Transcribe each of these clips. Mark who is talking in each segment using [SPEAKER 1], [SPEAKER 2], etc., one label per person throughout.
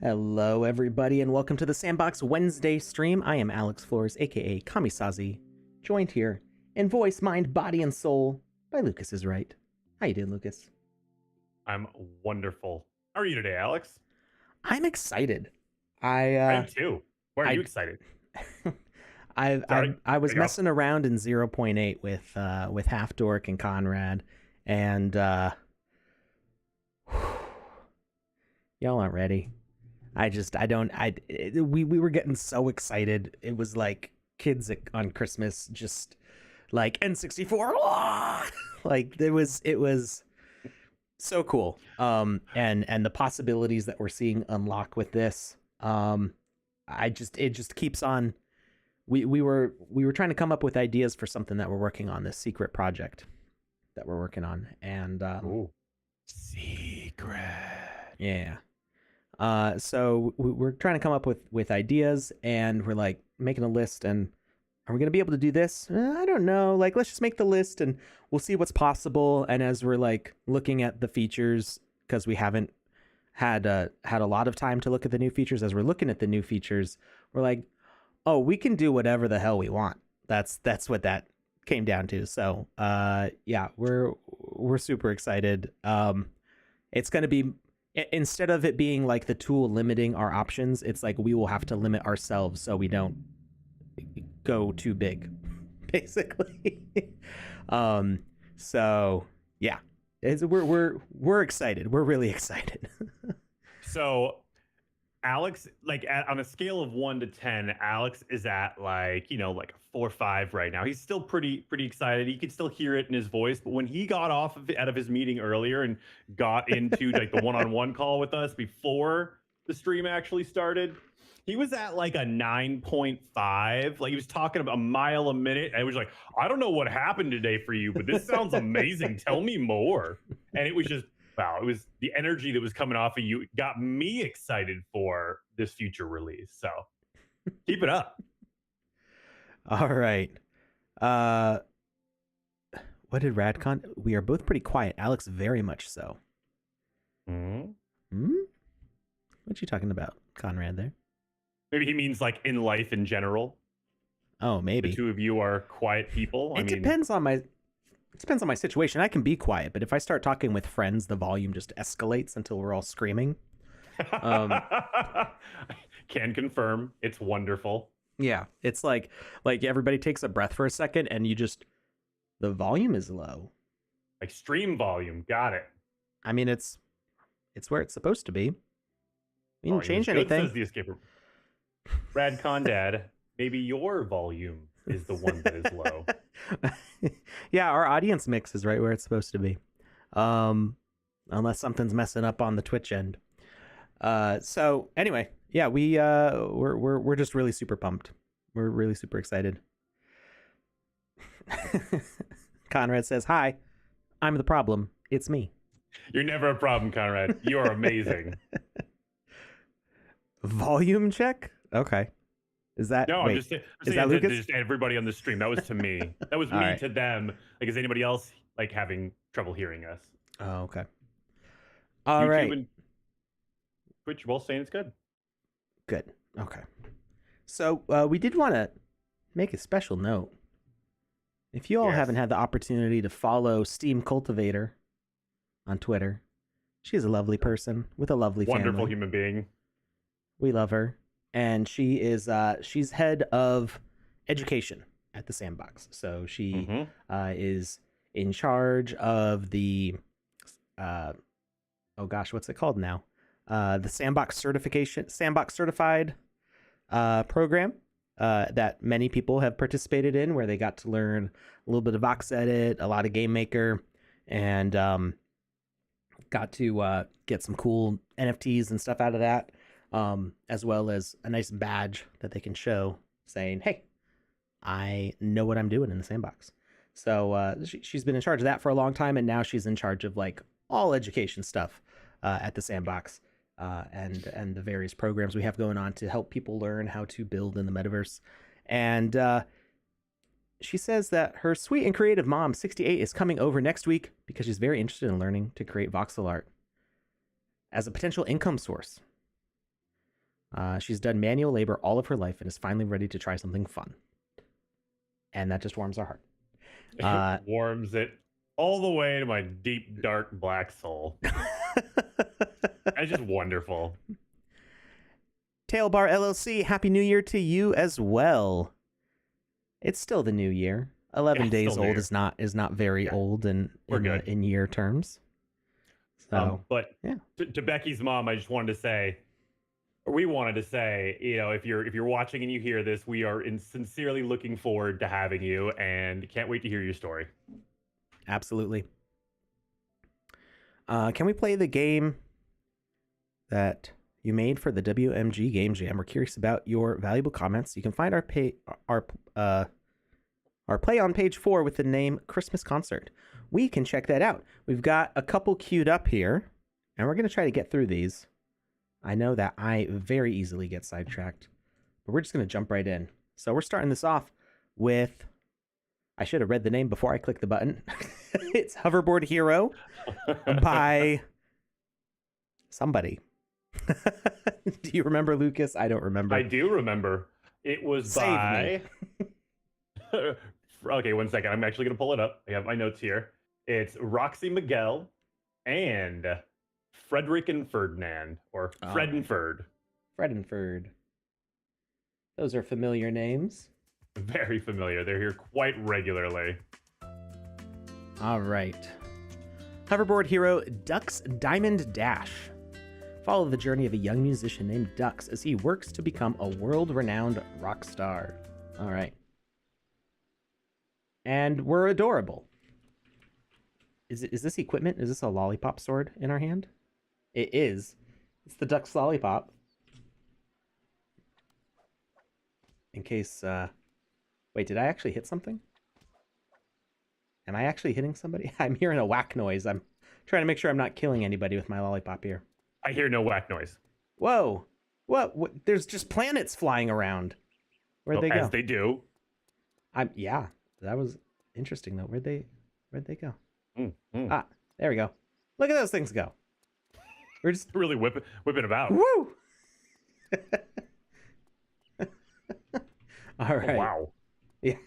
[SPEAKER 1] Hello, everybody, and welcome to the Sandbox Wednesday stream. I am Alex Florez, aka Kamisazi, joined here in voice, mind, body, and soul by Lucas is right. How you doing, Lucas?
[SPEAKER 2] I'm wonderful. How are you today, Alex?
[SPEAKER 1] I'm excited.
[SPEAKER 2] I am too. Why are you excited?
[SPEAKER 1] I was messing around in 0.8 with Half Dork and Conrad, and y'all aren't ready. We were getting so excited. It was like kids on Christmas, just like N64. Like it was so cool. And the possibilities that we're seeing unlock with this. It just keeps on. We were trying to come up with ideas for something that we're working on, this secret project that we're working on. And
[SPEAKER 2] secret.
[SPEAKER 1] Yeah. So we're trying to come up with ideas, and we're like making a list, and are we going to be able to do this? I don't know. Like, let's just make the list and we'll see what's possible. And as we're like looking at the features, because we haven't had a lot of time to look at the new features, as we're looking at the new features, we're like, oh, we can do whatever the hell we want. That's what that came down to. So yeah, we're super excited. It's going to be, instead of it being like the tool limiting our options, it's like we will have to limit ourselves so we don't go too big, basically. So yeah, we're excited. We're really excited.
[SPEAKER 2] So Alex, like on a scale of 1 to 10, Alex is at like a 4 or 5 right now. He's still pretty excited. You can still hear it in his voice. But when he got out of his meeting earlier and got into like the one-on-one call with us before the stream actually started, he was at like a 9.5. Like he was talking about a mile a minute. And it was like, I don't know what happened today for you, but this sounds amazing. Tell me more. And it was just, wow, it was the energy that was coming off of you. It got me excited for this future release. So keep it up.
[SPEAKER 1] All right. What did Radcon? We are both pretty quiet. Alex, very much so. What you talking about, Conrad, there?
[SPEAKER 2] Maybe he means like in life in general.
[SPEAKER 1] Oh, maybe.
[SPEAKER 2] The two of you are quiet people.
[SPEAKER 1] It depends on my situation. I can be quiet, but if I start talking with friends, the volume just escalates until we're all screaming.
[SPEAKER 2] Can confirm. It's wonderful.
[SPEAKER 1] Yeah, it's like everybody takes a breath for a second, and the volume is low.
[SPEAKER 2] Like stream volume. Got it.
[SPEAKER 1] I mean, it's where it's supposed to be. We didn't change anything.
[SPEAKER 2] Says the escaper. Radcon Dad, maybe your volume is the one that is low.
[SPEAKER 1] Yeah, our audience mix is right where it's supposed to be, unless something's messing up on the Twitch end. So anyway, yeah, we're just really super pumped. We're really super excited. Conrad says, "Hi, I'm the problem. It's me."
[SPEAKER 2] You're never a problem, Conrad. You are amazing.
[SPEAKER 1] Volume check? Okay. Is that
[SPEAKER 2] no?
[SPEAKER 1] Wait,
[SPEAKER 2] I'm just
[SPEAKER 1] is
[SPEAKER 2] saying
[SPEAKER 1] that Lucas?
[SPEAKER 2] just everybody on the stream. That was to me. That was me
[SPEAKER 1] right.
[SPEAKER 2] to them. Like, is anybody else like having trouble hearing us?
[SPEAKER 1] Oh, okay. All
[SPEAKER 2] YouTube
[SPEAKER 1] right.
[SPEAKER 2] And Twitch both saying it's good.
[SPEAKER 1] Good. Okay. So we did want to make a special note. If you all haven't had the opportunity to follow Steam Cultivator on Twitter, she's a lovely person with a lovely
[SPEAKER 2] wonderful
[SPEAKER 1] family.
[SPEAKER 2] Human being.
[SPEAKER 1] We love her, and she is she's head of education at the Sandbox. So she is in charge of the oh gosh, what's it called now? The Sandbox certified program that many people have participated in, where they got to learn a little bit of VoxEdit, a lot of Game Maker, and got to get some cool NFTs and stuff out of that, as well as a nice badge that they can show saying, hey, I know what I'm doing in the Sandbox. So she's been in charge of that for a long time, and now she's in charge of like all education stuff at the Sandbox, and the various programs we have going on to help people learn how to build in the metaverse. And she says that her sweet and creative mom, 68, is coming over next week because she's very interested in learning to create voxel art as a potential income source. She's done manual labor all of her life and is finally ready to try something fun. And that just warms our heart.
[SPEAKER 2] It warms it all the way to my deep, dark, black soul. It's just wonderful.
[SPEAKER 1] Tailbar LLC, Happy New Year to you as well. It's still the new year. 11 days old is not very old in year terms. So,
[SPEAKER 2] but yeah. To Becky's mom, I just wanted to say, or we wanted to say, you know, if you're watching and you hear this, we are sincerely looking forward to having you and can't wait to hear your story.
[SPEAKER 1] Absolutely. Can we play the game that you made for the WMG Game Jam? We're curious about your valuable comments. You can find our play on page 4 with the name Christmas Concert. We can check that out. We've got a couple queued up here, and we're going to try to get through these. I know that I very easily get sidetracked, but we're just going to jump right in. So we're starting this off with, I should have read the name before I clicked the button. It's Hoverboard Hero by somebody. Do you remember, Lucas? I don't remember.
[SPEAKER 2] I do remember. It was by... Okay, 1 second. I'm actually going to pull it up. I have my notes here. It's Roxy Miguel and Frederick and Ferdinand, or Fred and Ferd.
[SPEAKER 1] Fred and Ferd. Those are familiar names.
[SPEAKER 2] Very familiar. They're here quite regularly.
[SPEAKER 1] All right. Hoverboard Hero Duck's Diamond Dash. Follow the journey of a young musician named Dux as he works to become a world-renowned rock star. All right. And we're adorable. Is this equipment? Is this a lollipop sword in our hand? It is. It's the Duck's lollipop. In case, wait, did I actually hit something? Am I actually hitting somebody? I'm hearing a whack noise. I'm trying to make sure I'm not killing anybody with my lollipop here.
[SPEAKER 2] I hear no whack noise.
[SPEAKER 1] Whoa. What? There's just planets flying around. Where'd they go?
[SPEAKER 2] As they do.
[SPEAKER 1] Yeah, that was interesting though. Where'd they go?
[SPEAKER 2] Ah,
[SPEAKER 1] there we go. Look at those things go. We're just
[SPEAKER 2] really whipping about.
[SPEAKER 1] Woo! All right.
[SPEAKER 2] Oh, wow.
[SPEAKER 1] Yeah.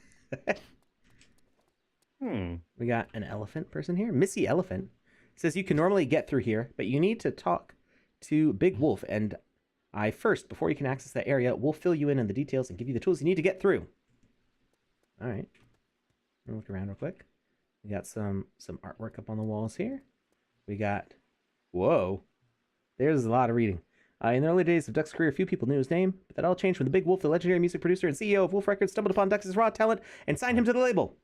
[SPEAKER 2] We
[SPEAKER 1] got an elephant person here. Missy Elephant says you can normally get through here, but you need to talk to Big Wolf, and before you can access that area, we'll fill you in on the details and give you the tools you need to get through. All right. Look around real quick. We got some artwork up on the walls here. We got, whoa, there's a lot of reading. In the early days of Duck's career, few people knew his name, but that all changed when the Big Wolf, the legendary music producer and CEO of Wolf Records, stumbled upon Duck's raw talent and signed him to the label.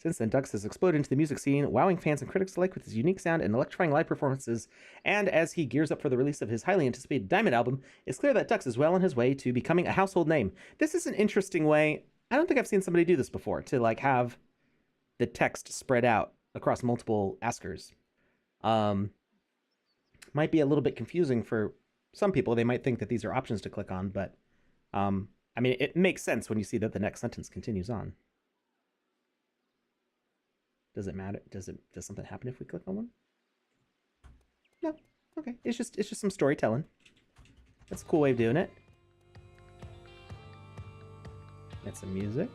[SPEAKER 1] Since then, Dux has exploded into the music scene, wowing fans and critics alike with his unique sound and electrifying live performances. And as he gears up for the release of his highly anticipated Diamond album, it's clear that Dux is well on his way to becoming a household name. This is an interesting way. I don't think I've seen somebody do this before, to like have the text spread out across multiple askers. Might be a little bit confusing for some people. They might think that these are options to click on, but I mean, it makes sense when you see that the next sentence continues on. Does it matter? Does something happen if we click on one? No. Okay. It's just some storytelling. That's a cool way of doing it. That's some music.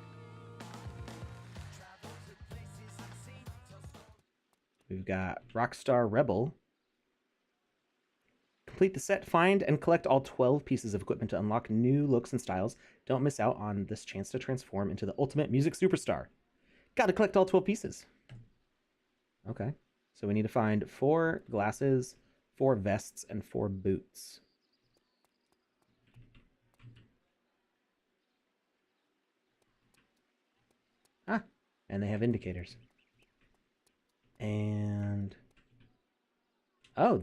[SPEAKER 1] We've got Rockstar Rebel. Complete the set, find and collect all 12 pieces of equipment to unlock new looks and styles. Don't miss out on this chance to transform into the ultimate music superstar. Got to collect all 12 pieces. Okay, so we need to find 4 glasses, 4 vests, and 4 boots. Ah, and they have indicators. And oh,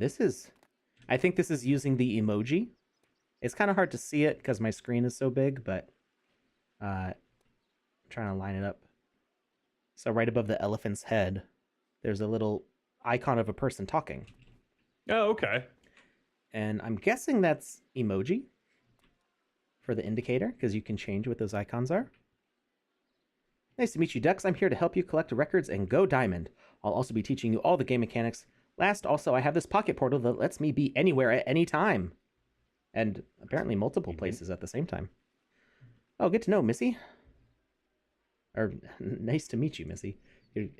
[SPEAKER 1] I think this is using the emoji. It's kind of hard to see it because my screen is so big, but I'm trying to line it up. So right above the elephant's head, there's a little icon of a person talking.
[SPEAKER 2] Oh, okay.
[SPEAKER 1] And I'm guessing that's emoji for the indicator, because you can change what those icons are. Nice to meet you, Dux. I'm here to help you collect records and go diamond. I'll also be teaching you all the game mechanics. Last, also, I have this pocket portal that lets me be anywhere at any time. and apparently multiple
[SPEAKER 2] Mhm.
[SPEAKER 1] places at the same time. Oh, good to know, Missy. Or nice to meet you, Missy.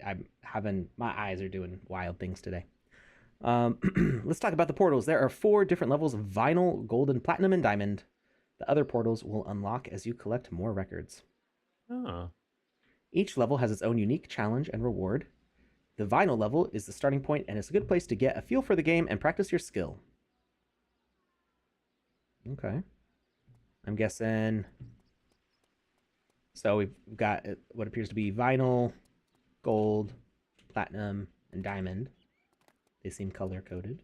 [SPEAKER 1] I'm having my eyes are doing wild things today. Let's talk about the portals. There are 4 different levels of vinyl, golden, platinum, and diamond. The other portals will unlock as you collect more records.
[SPEAKER 2] Oh.
[SPEAKER 1] Each level has its own unique challenge and reward. The vinyl level is the starting point, and it's a good place to get a feel for the game and practice your skill. Okay. I'm guessing. So we've got what appears to be vinyl, gold, platinum, and diamond. They seem color coded.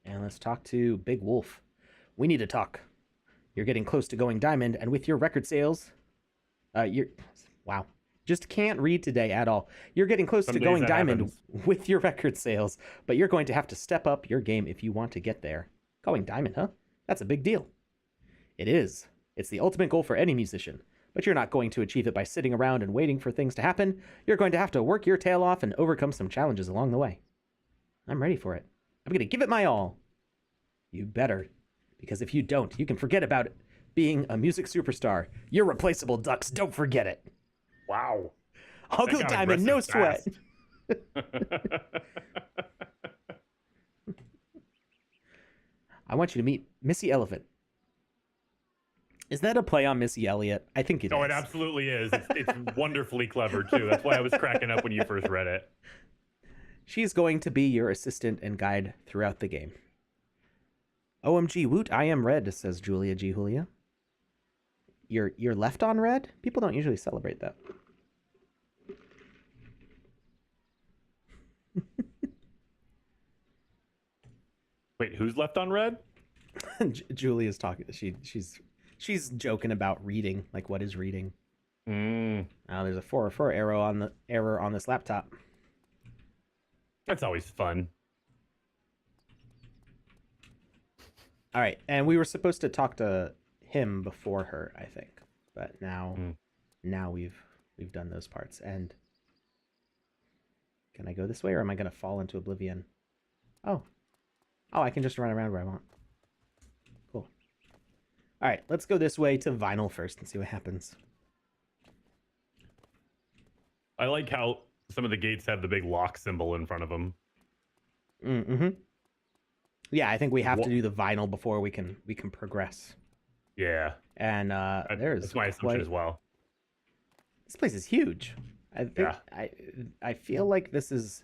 [SPEAKER 1] And let's talk to Big Wolf. We need to talk. You're getting close to going diamond, and with your record sales, you're wow. Just can't read today at all. You're getting close
[SPEAKER 2] Some
[SPEAKER 1] to
[SPEAKER 2] days
[SPEAKER 1] going
[SPEAKER 2] that
[SPEAKER 1] diamond
[SPEAKER 2] happens.
[SPEAKER 1] with your record sales, but you're going to have to step up your game if you want to get there. Going diamond, huh? That's a big deal. It is. It's the ultimate goal for any musician, but you're not going to achieve it by sitting around and waiting for things to happen. You're going to have to work your tail off and overcome some challenges along the way. I'm ready for it. I'm going to give it my all. You better, because if you don't, you can forget about it. Being a music superstar. You're replaceable, Ducks. Don't forget it.
[SPEAKER 2] Wow.
[SPEAKER 1] I'll
[SPEAKER 2] That
[SPEAKER 1] go
[SPEAKER 2] got
[SPEAKER 1] diamond, no
[SPEAKER 2] aggressive
[SPEAKER 1] sweat.
[SPEAKER 2] fast.
[SPEAKER 1] I want you to meet Missy Elephant. Is that a play on Missy Elliott? I think it is.
[SPEAKER 2] Oh, it absolutely is. It's wonderfully clever, too. That's why I was cracking up when you first read it.
[SPEAKER 1] She's going to be your assistant and guide throughout the game. OMG Woot, I am red, says Julia G. Julia. You're left on red? People don't usually celebrate that.
[SPEAKER 2] Wait, who's left on red?
[SPEAKER 1] Julia's talking. She's joking about reading. Like, what is reading?
[SPEAKER 2] Mm,
[SPEAKER 1] There's a 404 error on this laptop.
[SPEAKER 2] that's always fun.
[SPEAKER 1] All right, and we were supposed to talk to him before her, I think, but now we've done those parts. And can I go this way, or am I going to fall into oblivion? Oh, I can just run around where I want. Cool. All right, let's go this way to vinyl first and see what happens.
[SPEAKER 2] I like how some of the gates have the big lock symbol in front of them.
[SPEAKER 1] Mm-hmm. Yeah, I think we have to do the vinyl before we can progress.
[SPEAKER 2] Yeah.
[SPEAKER 1] And there's
[SPEAKER 2] that's my assumption as well.
[SPEAKER 1] This place is huge. I think I feel like this is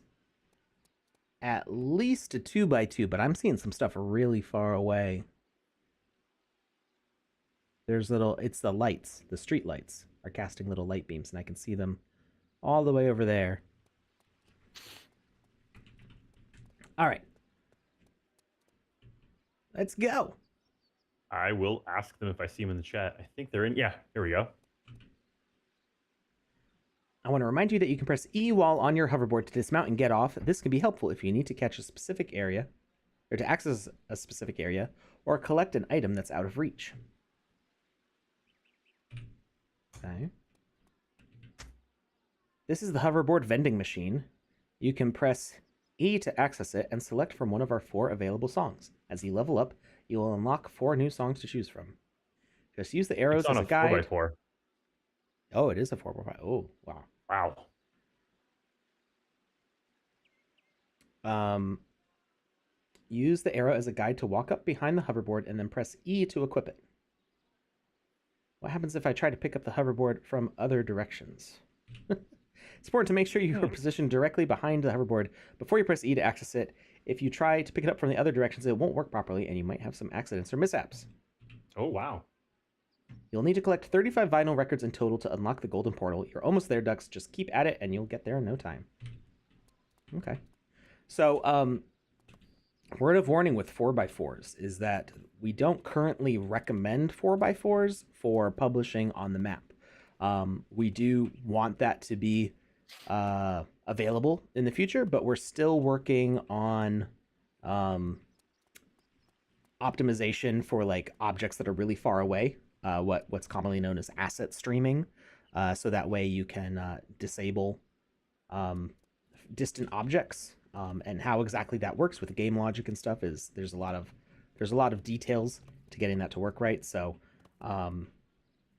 [SPEAKER 1] at least a 2x2, but I'm seeing some stuff really far away. There's it's the lights, the street lights are casting little light beams, and I can see them all the way over there. All right. Let's go.
[SPEAKER 2] I will ask them if I see them in the chat. I think they're in. Yeah, here we go.
[SPEAKER 1] I want to remind you that you can press E while on your hoverboard to dismount and get off. This can be helpful if you need to catch a specific area, or to access a specific area, or collect an item that's out of reach. Okay. This is the hoverboard vending machine. You can press E to access it and select from one of our 4 available songs. As you level up, you will unlock 4 new songs to choose from. Just use the arrows as a guide.
[SPEAKER 2] 4x4.
[SPEAKER 1] Oh, it is a 4x4. Oh, wow.
[SPEAKER 2] Wow.
[SPEAKER 1] Use the arrow as a guide to walk up behind the hoverboard and then press E to equip it. What happens if I try to pick up the hoverboard from other directions? It's important to make sure you are positioned directly behind the hoverboard before you press E to access it. If you try to pick it up from the other directions, it won't work properly, and you might have some accidents or mishaps.
[SPEAKER 2] Oh, wow.
[SPEAKER 1] You'll need to collect 35 vinyl records in total to unlock the golden portal. You're almost there, Ducks. Just keep at it, and you'll get there in no time. Okay. So, word of warning with 4x4s is that we don't currently recommend 4x4s for publishing on the map. We do want that to be available in the future, but we're still working on optimization for like objects that are really far away, what's commonly known as asset streaming, so that way you can disable distant objects. And how exactly that works with game logic and stuff is there's a lot of details to getting that to work right. So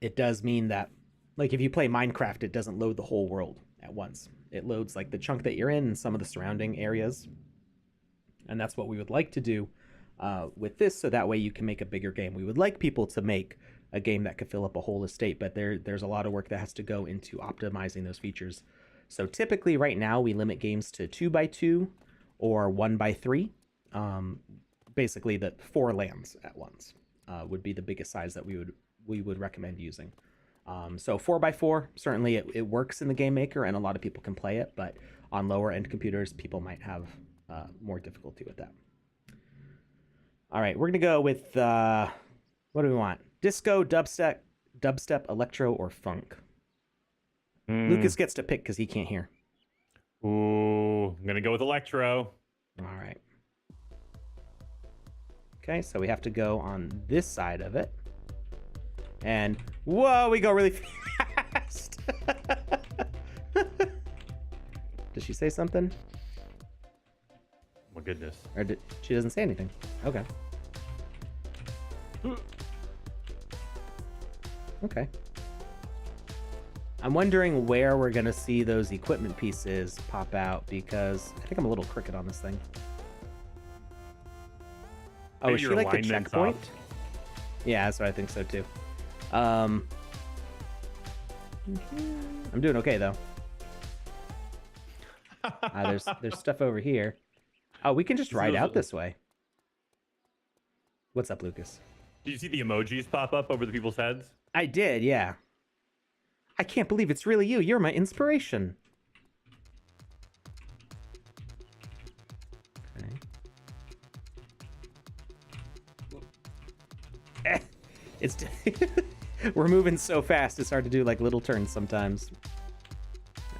[SPEAKER 1] it does mean that, like, if you play Minecraft, it doesn't load the whole world at once. It loads like the chunk that you're in and some of the surrounding areas. And that's what we would like to do with this, so that way you can make a bigger game. We would like people to make a game that could fill up a whole estate, but there's a lot of work that has to go into optimizing those features. So typically right now we limit games to 2x2 or 1x3. Basically the 4 lands at once would be the biggest size that we would recommend using. So 4x4, certainly it works in the Game Maker and a lot of people can play it, but on lower end computers, people might have more difficulty with that. All right, we're gonna go with what do we want? Disco, dubstep, electro, or funk? Lucas gets to pick because he can't hear.
[SPEAKER 2] Ooh, I'm gonna go with electro.
[SPEAKER 1] All right. Okay, so we have to go on this side of it. And whoa, we go really fast. Did she say something?
[SPEAKER 2] My goodness.
[SPEAKER 1] Or she doesn't say anything. Okay. Okay. I'm wondering where we're going to see those equipment pieces pop out, because I think I'm a little crooked on this thing. Oh,
[SPEAKER 2] Maybe
[SPEAKER 1] is she
[SPEAKER 2] your
[SPEAKER 1] like the
[SPEAKER 2] alignment's
[SPEAKER 1] checkpoint?
[SPEAKER 2] off.
[SPEAKER 1] Yeah, that's what I think so too. I'm doing okay though. There's stuff over here. Oh, we can just ride out this way. What's up, Lucas?
[SPEAKER 2] Did you see the emojis pop up over the people's heads?
[SPEAKER 1] I did, yeah. I can't believe it's really you. You're my inspiration. Okay. It's we're moving so fast. It's hard to do like little turns sometimes.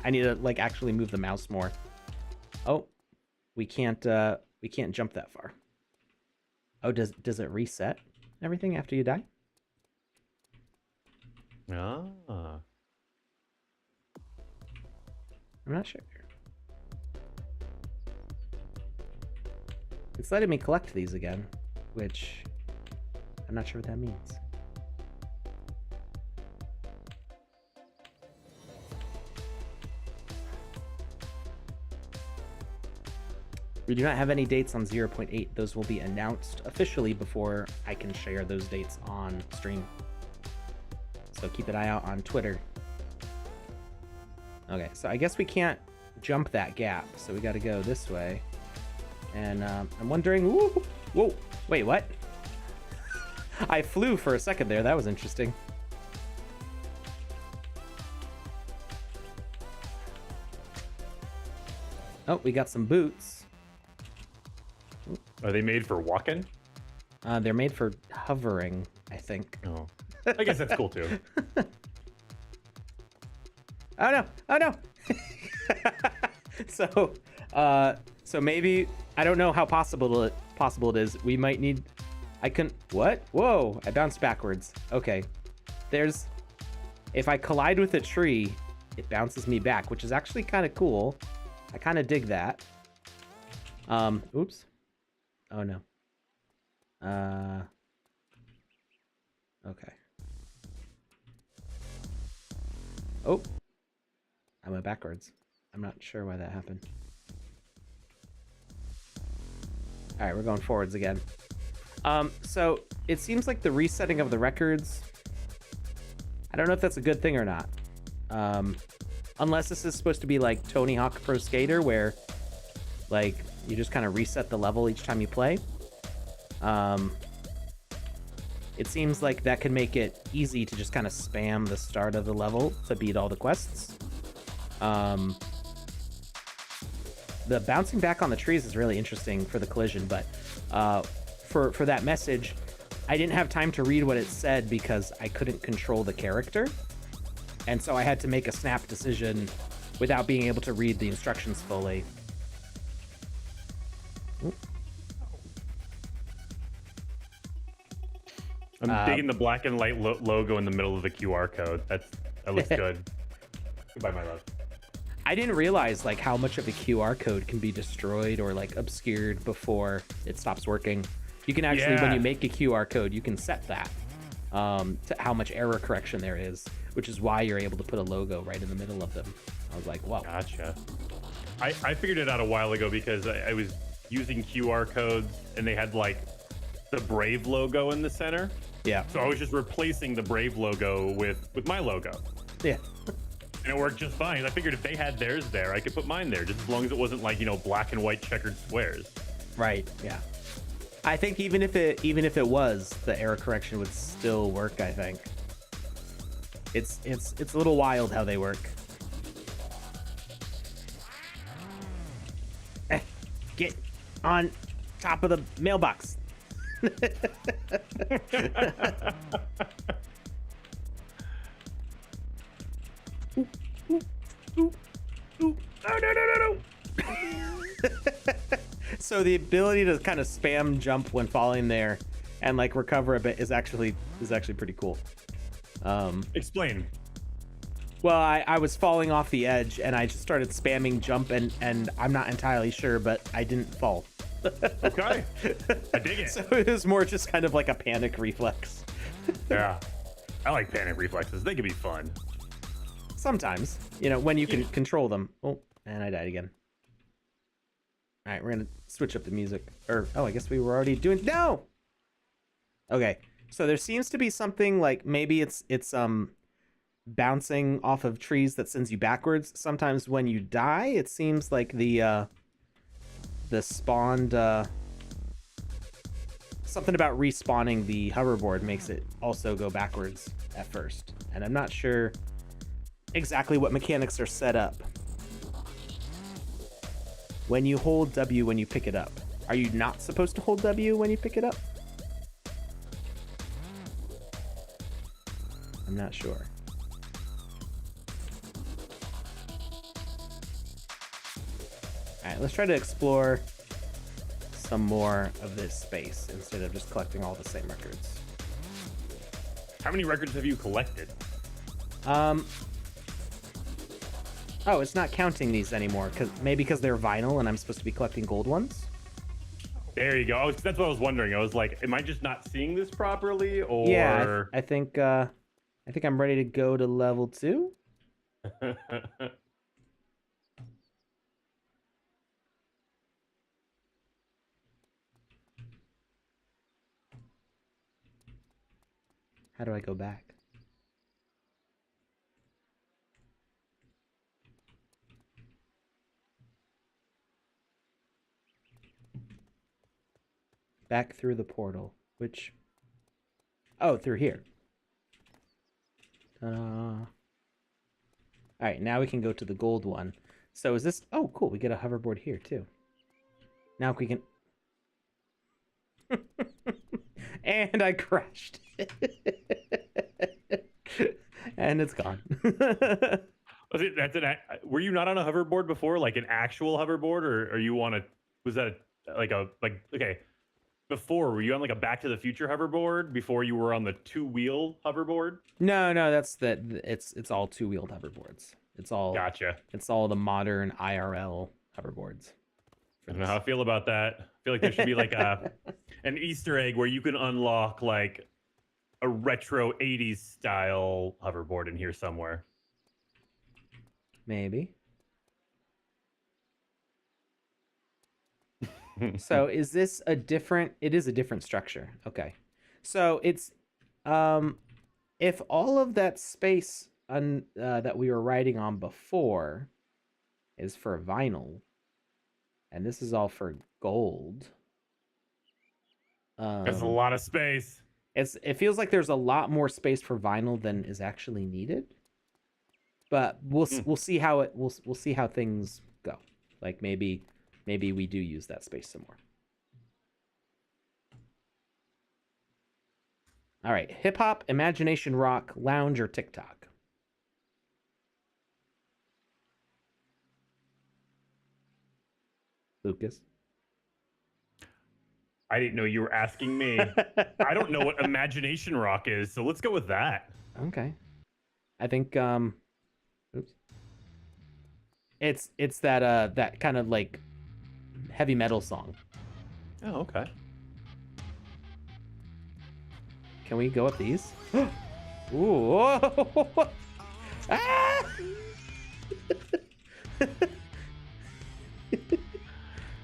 [SPEAKER 1] I need to like actually move the mouse more. Oh, we can't jump that far. Oh, does it reset everything after you die?
[SPEAKER 2] Ah.
[SPEAKER 1] I'm not sure. It's letting me collect these again, which I'm not sure what that means. We do not have any dates on 0.8. Those will be announced officially before I can share those dates on stream. So keep an eye out on Twitter. Okay, so I guess we can't jump that gap, so we got to go this way. And I'm wondering, whoa, wait, what? I flew for a second there. That was interesting. Oh, we got some boots.
[SPEAKER 2] Are they made for walking?
[SPEAKER 1] They're made for hovering, I think.
[SPEAKER 2] Oh, I guess that's cool too.
[SPEAKER 1] Oh no! Oh no! So maybe I don't know how possible it is. We might need. I can. What? Whoa! I bounced backwards. Okay. If I collide with a tree, it bounces me back, which is actually kind of cool. I kind of dig that. Oops. Oh no. Okay. Oh. I went backwards. I'm not sure why that happened. All right, we're going forwards again. So it seems like the resetting of the records, I don't know if that's a good thing or not. Unless this is supposed to be like Tony Hawk Pro Skater, where like you just kind of reset the level each time you play. It seems like that can make it easy to just kind of spam the start of the level to beat all the quests. The bouncing back on the trees is really interesting for the collision, but for that message, I didn't have time to read what it said because I couldn't control the character. And so I had to make a snap decision without being able to read the instructions fully.
[SPEAKER 2] I'm digging the black and white logo in the middle of the QR code. That looks good. Goodbye, my love.
[SPEAKER 1] I didn't realize like how much of a QR code can be destroyed or like obscured before it stops working. You can actually, when
[SPEAKER 2] Yeah.
[SPEAKER 1] you make a QR code, you can set that to how much error correction there is, which is why you're able to put a logo right in the middle of them. I was like, whoa.
[SPEAKER 2] Gotcha. I figured it out a while ago because I was using QR codes and they had like the Brave logo in the center.
[SPEAKER 1] Yeah.
[SPEAKER 2] So I was just replacing the Brave logo with my logo.
[SPEAKER 1] Yeah.
[SPEAKER 2] And it worked just fine. I figured if they had theirs there, I could put mine there, just as long as it wasn't like, black and white checkered squares.
[SPEAKER 1] Right. Yeah. I think even if it was, the error correction would still work, I think. It's a little wild how they work. Get on top of the mailbox. No. So the ability to kind of spam jump when falling there and like recover a bit is actually pretty cool.
[SPEAKER 2] Explain.
[SPEAKER 1] Well, I was falling off the edge and I just started spamming jump and I'm not entirely sure, but I didn't fall.
[SPEAKER 2] Okay. I dig it.
[SPEAKER 1] So it was more just kind of like a panic reflex.
[SPEAKER 2] Yeah. I like panic reflexes. They can be fun.
[SPEAKER 1] Sometimes, when you can control them. Oh, and I died again. All right, we're going to switch up the music. I guess we were already doing... No! Okay, so there seems to be something like maybe it's bouncing off of trees that sends you backwards. Sometimes when you die, it seems like the spawned... something about respawning the hoverboard makes it also go backwards at first. And I'm not sure exactly what mechanics are set up. When you hold W when you pick it up, are you not supposed to hold W when you pick it up? I'm not sure. All right, let's try to explore some more of this space instead of just collecting all the same records.
[SPEAKER 2] How many records have you collected?
[SPEAKER 1] Oh, it's not counting these anymore because they're vinyl and I'm supposed to be collecting gold ones.
[SPEAKER 2] There you go. That's what I was wondering. I was like, am I just not seeing this properly, or?
[SPEAKER 1] Yeah, I think I'm ready to go to level 2. How do I go back? Back through the portal, which... Oh, through here. Ta-da. All right, now we can go to the gold one. So is this... Oh, cool. We get a hoverboard here, too. Now we can... And I crashed. And it's gone.
[SPEAKER 2] Were you not on a hoverboard before, like an actual hoverboard, or are you on a? Was that okay? Before, were you on like a Back to the Future hoverboard before you were on the two-wheel hoverboard?
[SPEAKER 1] No, that's it's all two-wheeled hoverboards. It's all
[SPEAKER 2] Gotcha.
[SPEAKER 1] It's all the modern IRL hoverboards.
[SPEAKER 2] I don't know how I feel about that. I feel like there should be like an Easter egg where you can unlock like a retro 80s style hoverboard in here somewhere.
[SPEAKER 1] Maybe. So is this a different... It is a different structure. Okay. So it's if all of that space that we were writing on before is for vinyl and this is all for gold.
[SPEAKER 2] There's a lot of space.
[SPEAKER 1] It feels like there's a lot more space for vinyl than is actually needed. But we'll see how we'll see how things go. Like maybe we do use that space some more. All right, hip hop, imagination rock, lounge, or TikTok. Lucas.
[SPEAKER 2] I didn't know you were asking me. I don't know what imagination rock is, so let's go with that.
[SPEAKER 1] Okay. I think oops. It's that that kind of like heavy metal song.
[SPEAKER 2] Oh, okay.
[SPEAKER 1] Can we go up these? Ooh. Ah!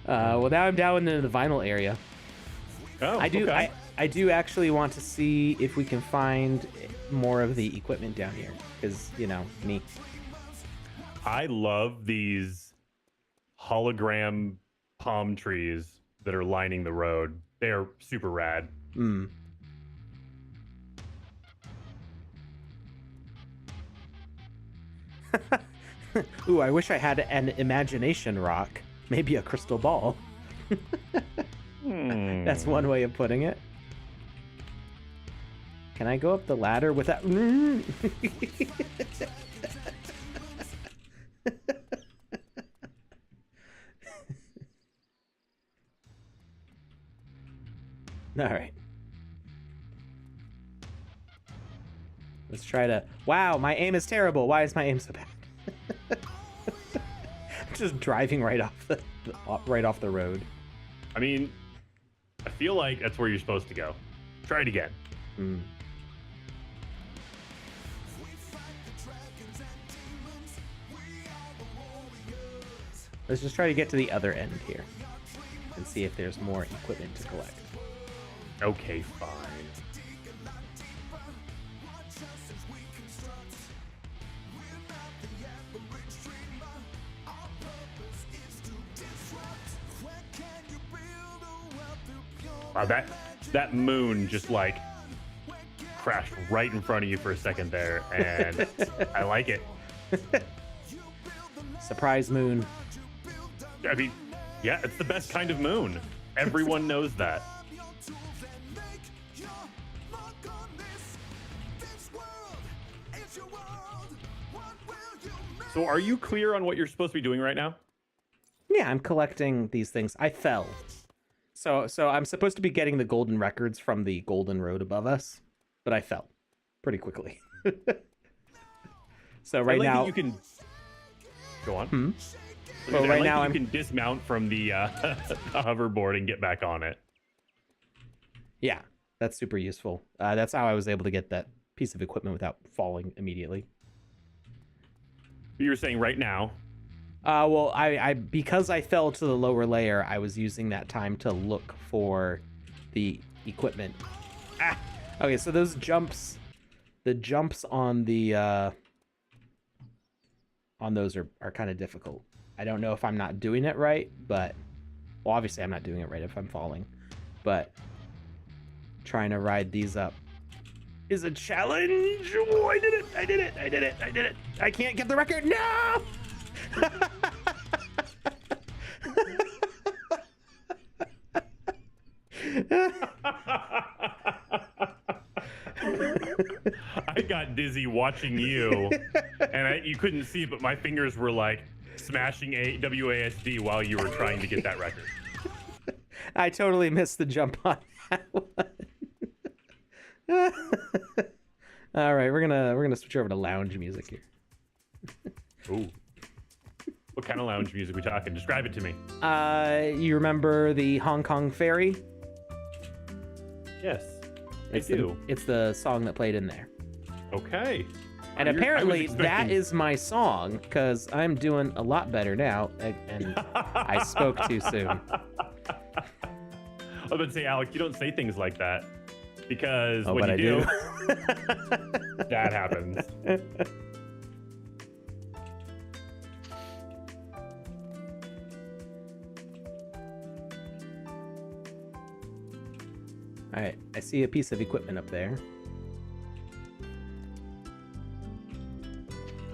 [SPEAKER 1] Well, now I'm down in the vinyl area.
[SPEAKER 2] Oh,
[SPEAKER 1] I do.
[SPEAKER 2] okay.
[SPEAKER 1] I do actually want to see if we can find more of the equipment down here, because me.
[SPEAKER 2] I love these hologram palm trees that are lining the road. They're super rad.
[SPEAKER 1] Mm. Ooh, I wish I had an imagination rock. Maybe a crystal ball. That's one way of putting it. Can I go up the ladder without... All right. Let's try to... Wow, my aim is terrible. Why is my aim so bad? I'm just driving right off the road.
[SPEAKER 2] I mean, I feel like that's where you're supposed to go. Try it again.
[SPEAKER 1] Mm. Let's just try to get to the other end here and see if there's more equipment to collect.
[SPEAKER 2] Okay, fine. Wow, that moon just like crashed right in front of you for a second there, and I like it.
[SPEAKER 1] Surprise moon.
[SPEAKER 2] I mean, yeah, it's the best kind of moon. Everyone knows that. So are you clear on what you're supposed to be doing right now?
[SPEAKER 1] Yeah, I'm collecting these things. I fell. So I'm supposed to be getting the golden records from the golden road above us, but I fell pretty quickly. So right now
[SPEAKER 2] you can go on.
[SPEAKER 1] Hmm? Well, right now
[SPEAKER 2] you can dismount from the hoverboard and get back on it.
[SPEAKER 1] Yeah, that's super useful. That's how I was able to get that piece of equipment without falling immediately.
[SPEAKER 2] You were saying right now.
[SPEAKER 1] Well, I because I fell to the lower layer, I was using that time to look for the equipment. Ah! Okay, so those jumps, the jumps on the on those are kind of difficult. I don't know if I'm not doing it right, but well, obviously I'm not doing it right if I'm falling, but trying to ride these up is a challenge. Oh, I did it! I did it! I did it! I did it! I can't get the record. No!
[SPEAKER 2] I got dizzy watching you, and you couldn't see it, but my fingers were like smashing WASD while you were trying to get that record.
[SPEAKER 1] I totally missed the jump on that one. All right, we're gonna switch over to lounge music here.
[SPEAKER 2] Ooh. What kind of lounge music are we talking? Describe it to me.
[SPEAKER 1] You remember the Hong Kong Ferry?
[SPEAKER 2] Yes, I do.
[SPEAKER 1] It's the song that played in there.
[SPEAKER 2] Okay.
[SPEAKER 1] And apparently that is my song, because I'm doing a lot better now, and I spoke too soon.
[SPEAKER 2] I was about to say, Alex, you don't say things like that, because when you do, that happens.
[SPEAKER 1] All right, I see a piece of equipment up there.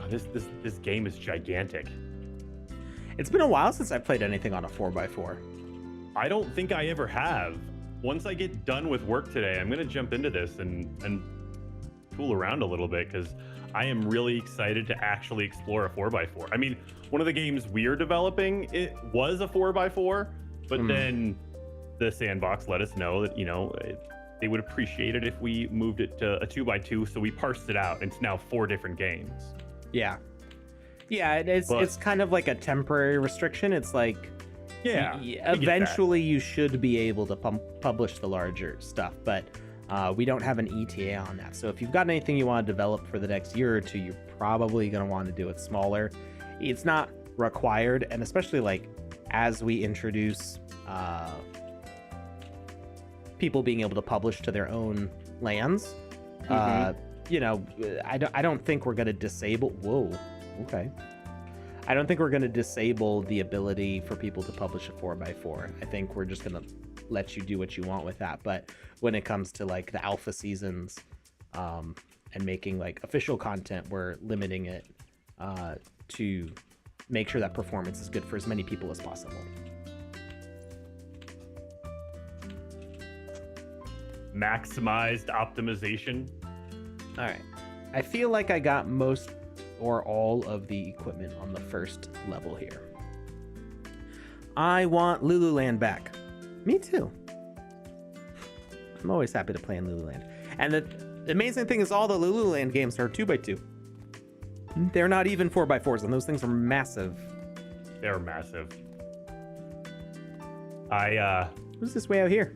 [SPEAKER 2] Oh, this game is gigantic.
[SPEAKER 1] It's been a while since I played anything on a 4x4.
[SPEAKER 2] I don't think I ever have. Once I get done with work today, I'm gonna jump into this and fool around a little bit, because I am really excited to actually explore a 4x4. I mean, one of the games we're developing, it was a 4x4, but then the Sandbox let us know that, they would appreciate it if we moved it to a 2x2, so we parsed it out. It's now 4 different games.
[SPEAKER 1] Yeah. Yeah, it's kind of like a temporary restriction. It's like,
[SPEAKER 2] yeah,
[SPEAKER 1] eventually you should be able to publish the larger stuff, but We don't have an ETA on that. So if you've got anything you want to develop for the next year or two, you're probably going to want to do it smaller. It's not required, and especially like as we introduce people being able to publish to their own lands, you know, I don't think we're going to disable. Whoa, okay. I don't think we're going to disable the ability for people to publish a 4x4. I think we're just going to let you do what you want with that. But when it comes to like the alpha seasons and making like official content, we're limiting it to make sure that performance is good for as many people as possible.
[SPEAKER 2] Maximized optimization.
[SPEAKER 1] All right. I feel like I got most or all of the equipment on the first level here. I want Lululand back. Me too. I'm always happy to play in Lululand. And the amazing thing is all the Lululand games are 2x2. They're not even 4x4s, and those things are massive.
[SPEAKER 2] They're massive.
[SPEAKER 1] Who's this way out here?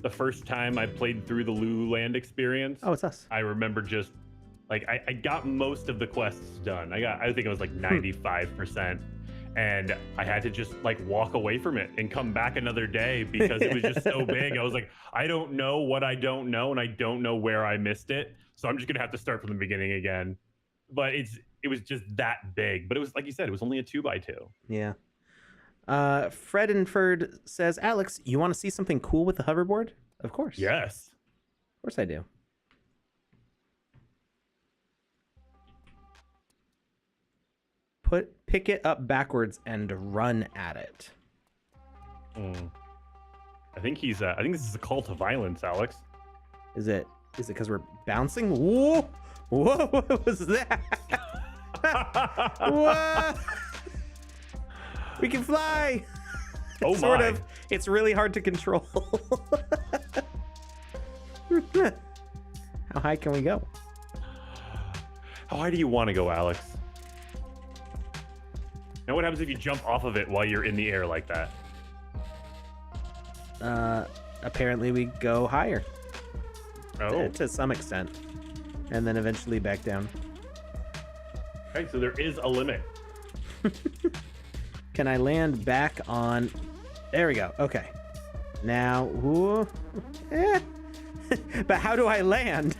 [SPEAKER 2] The first time I played through the Lululand experience.
[SPEAKER 1] Oh, it's us.
[SPEAKER 2] I remember just like I got most of the quests done. I think it was like 95%. And I had to just like walk away from it and come back another day because it was just so big. I was like, I don't know what I don't know, and I don't know where I missed it. So I'm just gonna have to start from the beginning again. But it was just that big. But it was like you said, it was only a 2x2.
[SPEAKER 1] Yeah. Fred and Ferd says, Alex, you want to see something cool with the hoverboard? Of course.
[SPEAKER 2] Yes.
[SPEAKER 1] Of course I do. Pick it up backwards and run at it.
[SPEAKER 2] I think this is a call to violence, Alex.
[SPEAKER 1] Is it because we're bouncing? Whoa! Whoa! What was that? What? We can fly.
[SPEAKER 2] Oh my!
[SPEAKER 1] Sort of. It's really hard to control. How high can we go?
[SPEAKER 2] How high do you want to go, Alex? Now, what happens if you jump off of it while you're in the air like that?
[SPEAKER 1] Apparently we go higher.
[SPEAKER 2] Oh.
[SPEAKER 1] To some extent. And then eventually back down.
[SPEAKER 2] Okay, so there is a limit.
[SPEAKER 1] Can I land back on... There we go. Okay. Now... Whoa. But how do I land?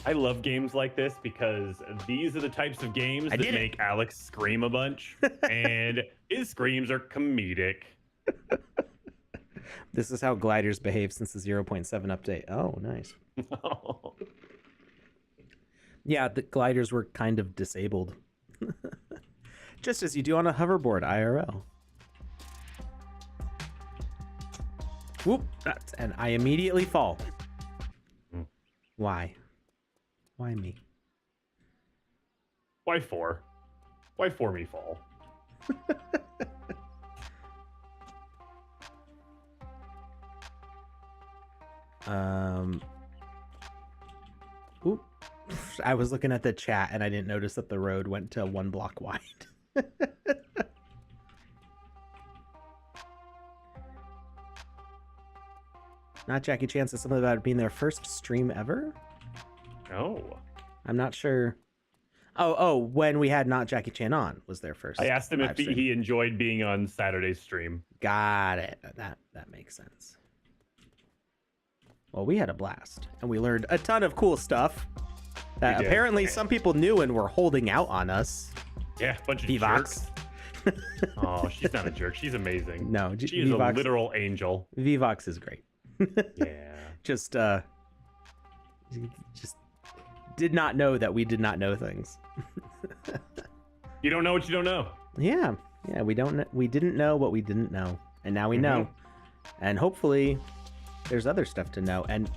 [SPEAKER 2] I love games like this because these are the types of games that make Alex scream a bunch, and his screams are comedic.
[SPEAKER 1] This is how gliders behave since the 0.7 update. Oh, nice. Yeah, the gliders were kind of disabled. Just as you do on a hoverboard IRL. Whoop! And I immediately fall. Why? Why me?
[SPEAKER 2] Why 4? Why 4 me fall?
[SPEAKER 1] Oop. I was looking at the chat and I didn't notice that the road went to 1 block wide. Not Jackie Chan says something about it being their first stream ever.
[SPEAKER 2] No.
[SPEAKER 1] I'm not sure. Oh, when we had Not Jackie Chan on was their first.
[SPEAKER 2] I asked him if
[SPEAKER 1] stream.
[SPEAKER 2] he enjoyed being on Saturday's stream.
[SPEAKER 1] Got it. That makes sense. Well, we had a blast, and we learned a ton of cool stuff that apparently some people knew and were holding out on us.
[SPEAKER 2] Yeah, a bunch of
[SPEAKER 1] VoxEdit.
[SPEAKER 2] jerks. Oh, she's not a jerk. She's amazing.
[SPEAKER 1] No,
[SPEAKER 2] she is a literal angel.
[SPEAKER 1] VoxEdit is great.
[SPEAKER 2] Yeah.
[SPEAKER 1] Just did not know that we did not know things.
[SPEAKER 2] You don't know what you don't know.
[SPEAKER 1] Yeah, we didn't know what we didn't know, and now we know, and hopefully there's other stuff to know. And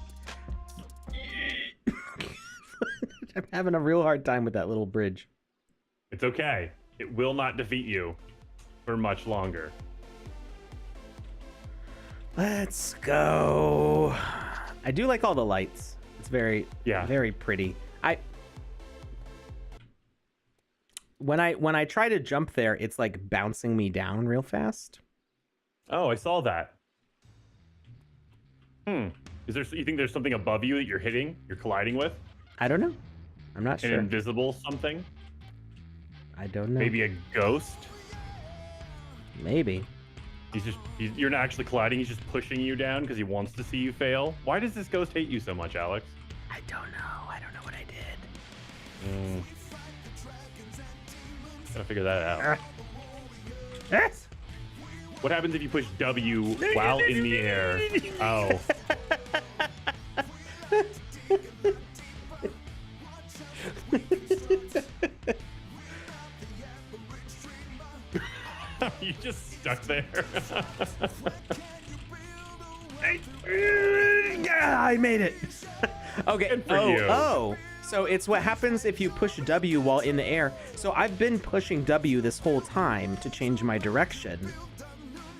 [SPEAKER 1] I'm having a real hard time with that little bridge.
[SPEAKER 2] It's okay. It will not defeat you for much longer.
[SPEAKER 1] Let's go. I do like all the lights. It's very pretty. When I try to jump there, it's like bouncing me down real fast.
[SPEAKER 2] Oh, I saw that. Hmm. Is there? You think there's something above you that you're hitting? You're colliding with?
[SPEAKER 1] I don't know. I'm not
[SPEAKER 2] An
[SPEAKER 1] sure.
[SPEAKER 2] invisible something?
[SPEAKER 1] I don't know.
[SPEAKER 2] Maybe a ghost?
[SPEAKER 1] Maybe.
[SPEAKER 2] You're not actually colliding. He's just pushing you down because he wants to see you fail. Why does this ghost hate you so much, Alex?
[SPEAKER 1] I don't know. I don't know what I did.
[SPEAKER 2] Gotta figure that out. What happens if you push W while in the air? Oh. You just stuck there.
[SPEAKER 1] Yeah, I made it. Okay.
[SPEAKER 2] Good for you.
[SPEAKER 1] Oh. So it's what happens if you push W while in the air. So I've been pushing W this whole time to change my direction.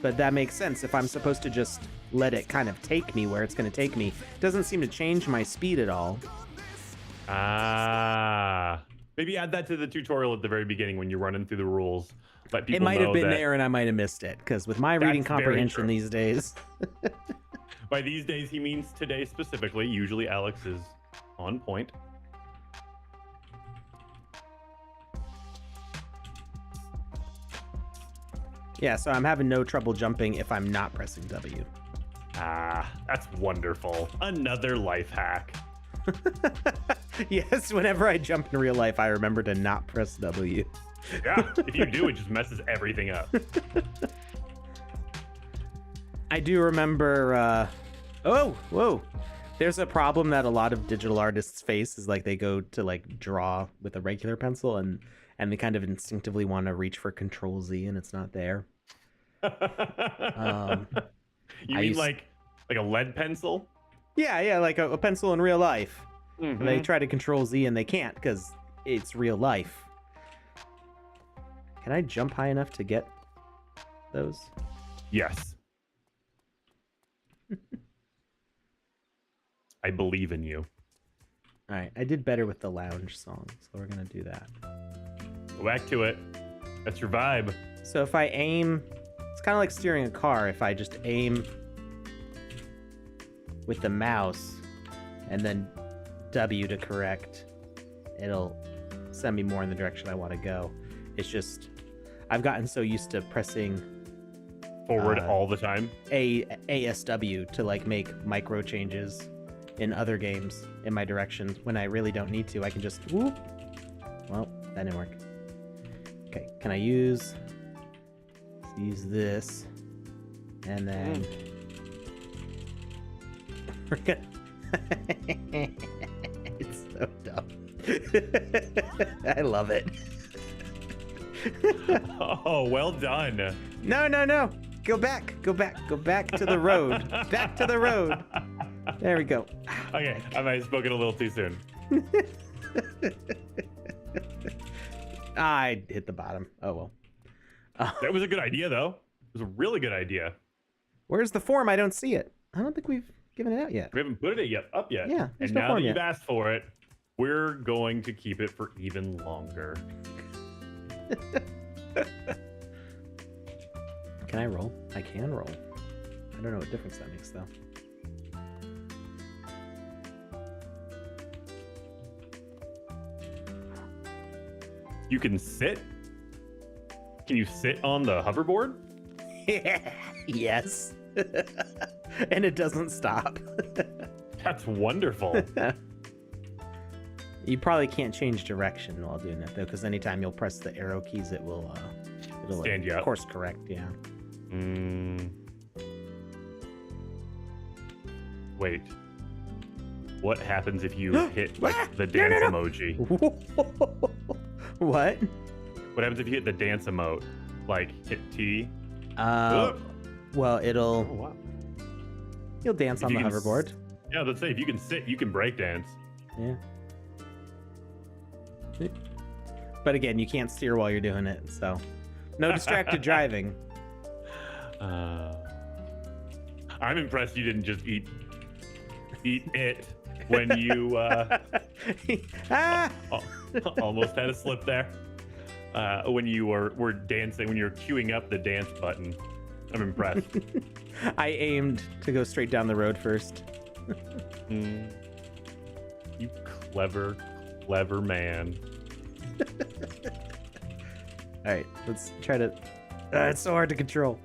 [SPEAKER 1] But that makes sense if I'm supposed to just let it kind of take me where it's going to take me. It doesn't seem to change my speed at all.
[SPEAKER 2] Ah. Maybe add that to the tutorial at the very beginning when you're running through the rules. Let people
[SPEAKER 1] It might
[SPEAKER 2] know
[SPEAKER 1] have been
[SPEAKER 2] that
[SPEAKER 1] there and I might have missed it because with my reading
[SPEAKER 2] That's very
[SPEAKER 1] comprehension
[SPEAKER 2] true.
[SPEAKER 1] these days.
[SPEAKER 2] By these days, he means today specifically. Usually Alex is on point.
[SPEAKER 1] Yeah, so I'm having no trouble jumping if I'm not pressing W.
[SPEAKER 2] Ah, that's wonderful. Another life hack.
[SPEAKER 1] Yes, whenever I jump in real life, I remember to not press W.
[SPEAKER 2] Yeah, if you do, it just messes everything up.
[SPEAKER 1] I do remember, oh, whoa. There's a problem that a lot of digital artists face is like they go to like draw with a regular pencil and they kind of instinctively want to reach for Control Z and it's not there.
[SPEAKER 2] You
[SPEAKER 1] I
[SPEAKER 2] mean
[SPEAKER 1] used-
[SPEAKER 2] like a lead pencil?
[SPEAKER 1] Yeah, like a pencil in real life.
[SPEAKER 2] Mhm.
[SPEAKER 1] They try to Control Z and they can't because it's real life. Can I jump high enough to get those?
[SPEAKER 2] Yes. I believe in you.
[SPEAKER 1] All right, I did better with the lounge song, so we're gonna do that.
[SPEAKER 2] Go back to it. That's your vibe.
[SPEAKER 1] So if I aim, it's kind of like steering a car. If I just aim with the mouse and then W to correct, it'll send me more in the direction I want to go. It's just, I've gotten so used to pressing
[SPEAKER 2] Forward all the time.
[SPEAKER 1] ASW to like make micro changes in other games in my directions when I really don't need to. I can just whoop. Well, that didn't work. Okay, can I use this and then we're gonna it's so dumb. I love it.
[SPEAKER 2] Oh, well done.
[SPEAKER 1] No. Go back to the road. Back to the road. There we go.
[SPEAKER 2] Okay, I might have spoken a little too soon.
[SPEAKER 1] I hit the bottom. Oh well.
[SPEAKER 2] That was a good idea, though. It was a really good idea.
[SPEAKER 1] Where's the form? I don't see it. I don't think we've given it out yet.
[SPEAKER 2] We haven't put it up yet.
[SPEAKER 1] Yeah, there's
[SPEAKER 2] and
[SPEAKER 1] no
[SPEAKER 2] now
[SPEAKER 1] form
[SPEAKER 2] that you've
[SPEAKER 1] yet.
[SPEAKER 2] asked for it, we're going to keep it for even longer.
[SPEAKER 1] Can I roll? I can roll. I don't know what difference that makes though.
[SPEAKER 2] You can sit? Can you sit on the hoverboard?
[SPEAKER 1] Yes. And it doesn't stop.
[SPEAKER 2] That's wonderful.
[SPEAKER 1] You probably can't change direction while doing that though, because anytime you'll press the arrow keys, it'll
[SPEAKER 2] Stand you up.
[SPEAKER 1] course correct. Yeah.
[SPEAKER 2] Wait. What happens if you hit like the
[SPEAKER 1] No,
[SPEAKER 2] dance
[SPEAKER 1] no.
[SPEAKER 2] emoji?
[SPEAKER 1] What?
[SPEAKER 2] What happens if you hit the dance emote? Like hit T?
[SPEAKER 1] Well,
[SPEAKER 2] Oh, wow.
[SPEAKER 1] you'll dance
[SPEAKER 2] If
[SPEAKER 1] on
[SPEAKER 2] you
[SPEAKER 1] the
[SPEAKER 2] can
[SPEAKER 1] hoverboard.
[SPEAKER 2] Yeah, let's say if you can sit, you can break dance.
[SPEAKER 1] Yeah. But again, you can't steer while you're doing it, so no distracted driving.
[SPEAKER 2] I'm impressed you didn't just eat it when you almost had a slip there. When you were dancing, when you were queuing up the dance button. I'm impressed.
[SPEAKER 1] I aimed to go straight down the road first.
[SPEAKER 2] You clever, clever man.
[SPEAKER 1] All right, let's try to... it's so hard to control.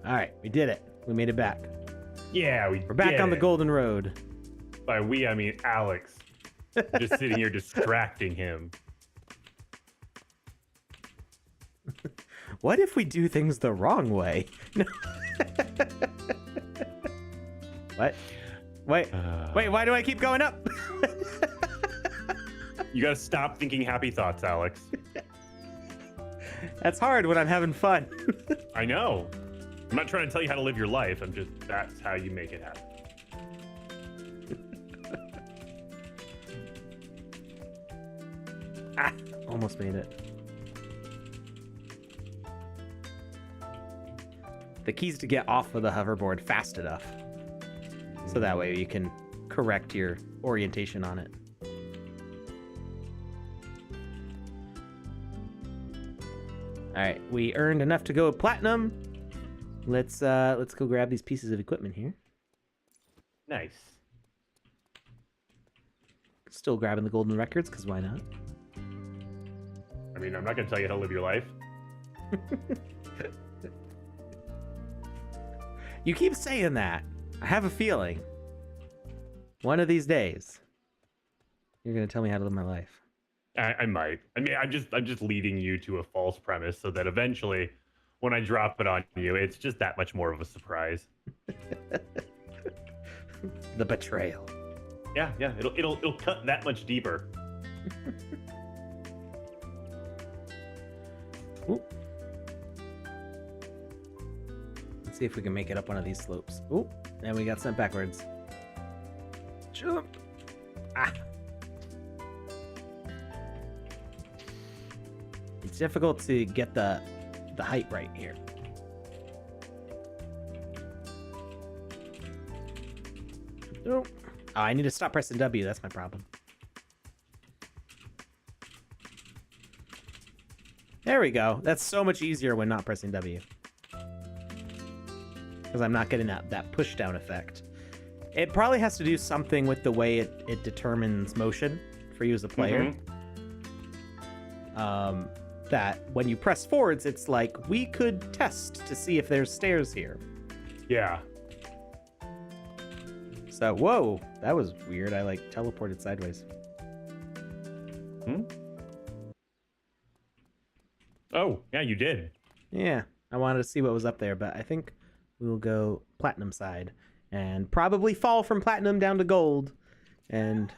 [SPEAKER 1] All right, we did it. We made it back.
[SPEAKER 2] Yeah,
[SPEAKER 1] We're back on the golden road.
[SPEAKER 2] By we, I mean Alex. Just sitting here distracting him.
[SPEAKER 1] What if we do things the wrong way? No. What? Wait, why do I keep going up?
[SPEAKER 2] You gotta stop thinking happy thoughts, Alex.
[SPEAKER 1] That's hard when I'm having fun.
[SPEAKER 2] I know. I'm not trying to tell you how to live your life. I'm just, that's how you make it happen.
[SPEAKER 1] Almost made it. The key is to get off of the hoverboard fast enough. So that way you can correct your orientation on it. All right, we earned enough to go platinum. Let's go grab these pieces of equipment here.
[SPEAKER 2] Nice.
[SPEAKER 1] Still grabbing the golden records, because why not?
[SPEAKER 2] I mean, I'm not gonna tell you how to live your life.
[SPEAKER 1] You keep saying that. I have a feeling. One of these days, you're gonna tell me how to live my life.
[SPEAKER 2] I might. I mean, I'm just leading you to a false premise so that eventually, when I drop it on you, it's just that much more of a surprise.
[SPEAKER 1] The betrayal.
[SPEAKER 2] Yeah, it'll cut that much deeper.
[SPEAKER 1] Ooh. Let's see if we can make it up one of these slopes. Ooh, and we got sent backwards. Jump. Ah. It's difficult to get the height right here. Oh, I need to stop pressing W. That's my problem. There we go. That's so much easier when not pressing W. Because I'm not getting that push down effect. It probably has to do something with the way it determines motion for you as a player. Mm-hmm. That when you press forwards, it's like, we could test to see if there's stairs here.
[SPEAKER 2] Yeah.
[SPEAKER 1] So, whoa, that was weird. I like teleported sideways.
[SPEAKER 2] Hmm? Oh, yeah, you did.
[SPEAKER 1] Yeah, I wanted to see what was up there, but I think we'll go platinum side and probably fall from platinum down to gold and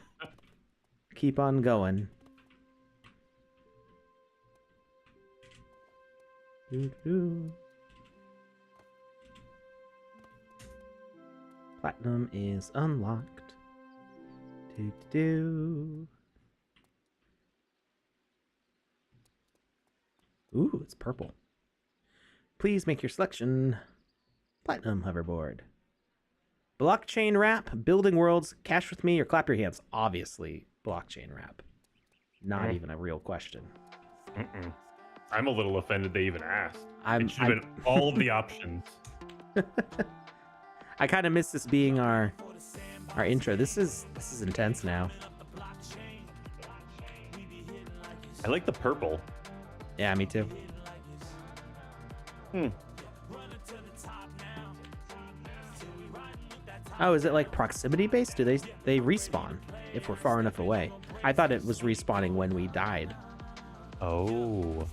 [SPEAKER 1] keep on going. Doo-doo. Platinum is unlocked. Doo-doo. Ooh, it's purple. Please make your selection. Platinum hoverboard. Blockchain wrap, building worlds, cash with me, or clap your hands. Obviously, blockchain wrap. Not even a real question.
[SPEAKER 2] Mm-mm. I'm a little offended they even asked. It should have been all of the options.
[SPEAKER 1] I kind of miss this being our intro. This is intense now.
[SPEAKER 2] I like the purple.
[SPEAKER 1] Yeah, me too. Oh, is it like proximity based? Do they respawn if we're far enough away? I thought it was respawning when we died.
[SPEAKER 2] Oh.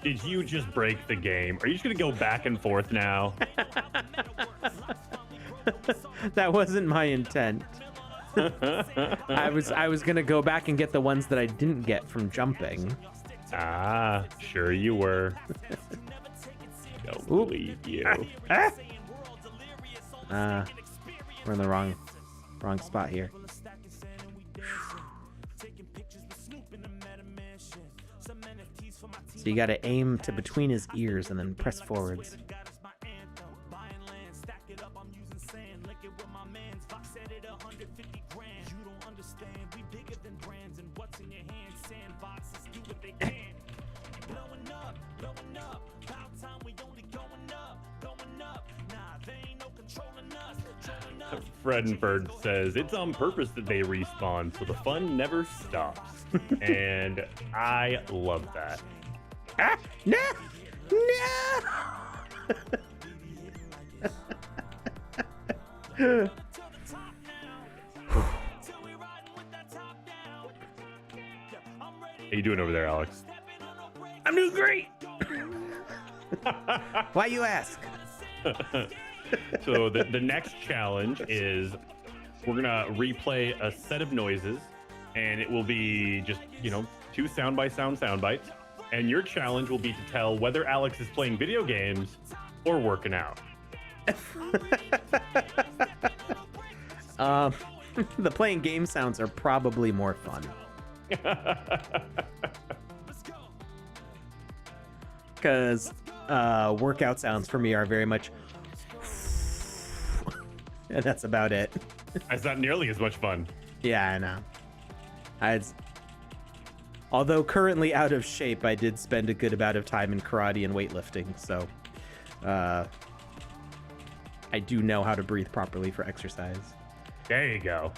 [SPEAKER 2] Did you just break the game? Are you just gonna go back and forth now?
[SPEAKER 1] That wasn't my intent. I was gonna go back and get the ones that I didn't get from jumping.
[SPEAKER 2] Ah, sure you were. Don't believe you.
[SPEAKER 1] We're in the wrong spot here. So you gotta aim to between his ears and then press forwards.
[SPEAKER 2] Fredenford says it's on purpose that they respawn, so the fun never stops. And I love that.
[SPEAKER 1] Ah, no, no.
[SPEAKER 2] How you doing over there, Alex?
[SPEAKER 1] I'm doing great. Why you ask?
[SPEAKER 2] So the next challenge is we're gonna replay a set of noises, and it will be just, you know, 2 sound by sound bites. And your challenge will be to tell whether Alex is playing video games or working out.
[SPEAKER 1] The playing game sounds are probably more fun. Because workout sounds for me are very much and that's about it.
[SPEAKER 2] It's not nearly as much fun.
[SPEAKER 1] Yeah, I know. Although currently out of shape, I did spend a good amount of time in karate and weightlifting, so I do know how to breathe properly for exercise.
[SPEAKER 2] There you go.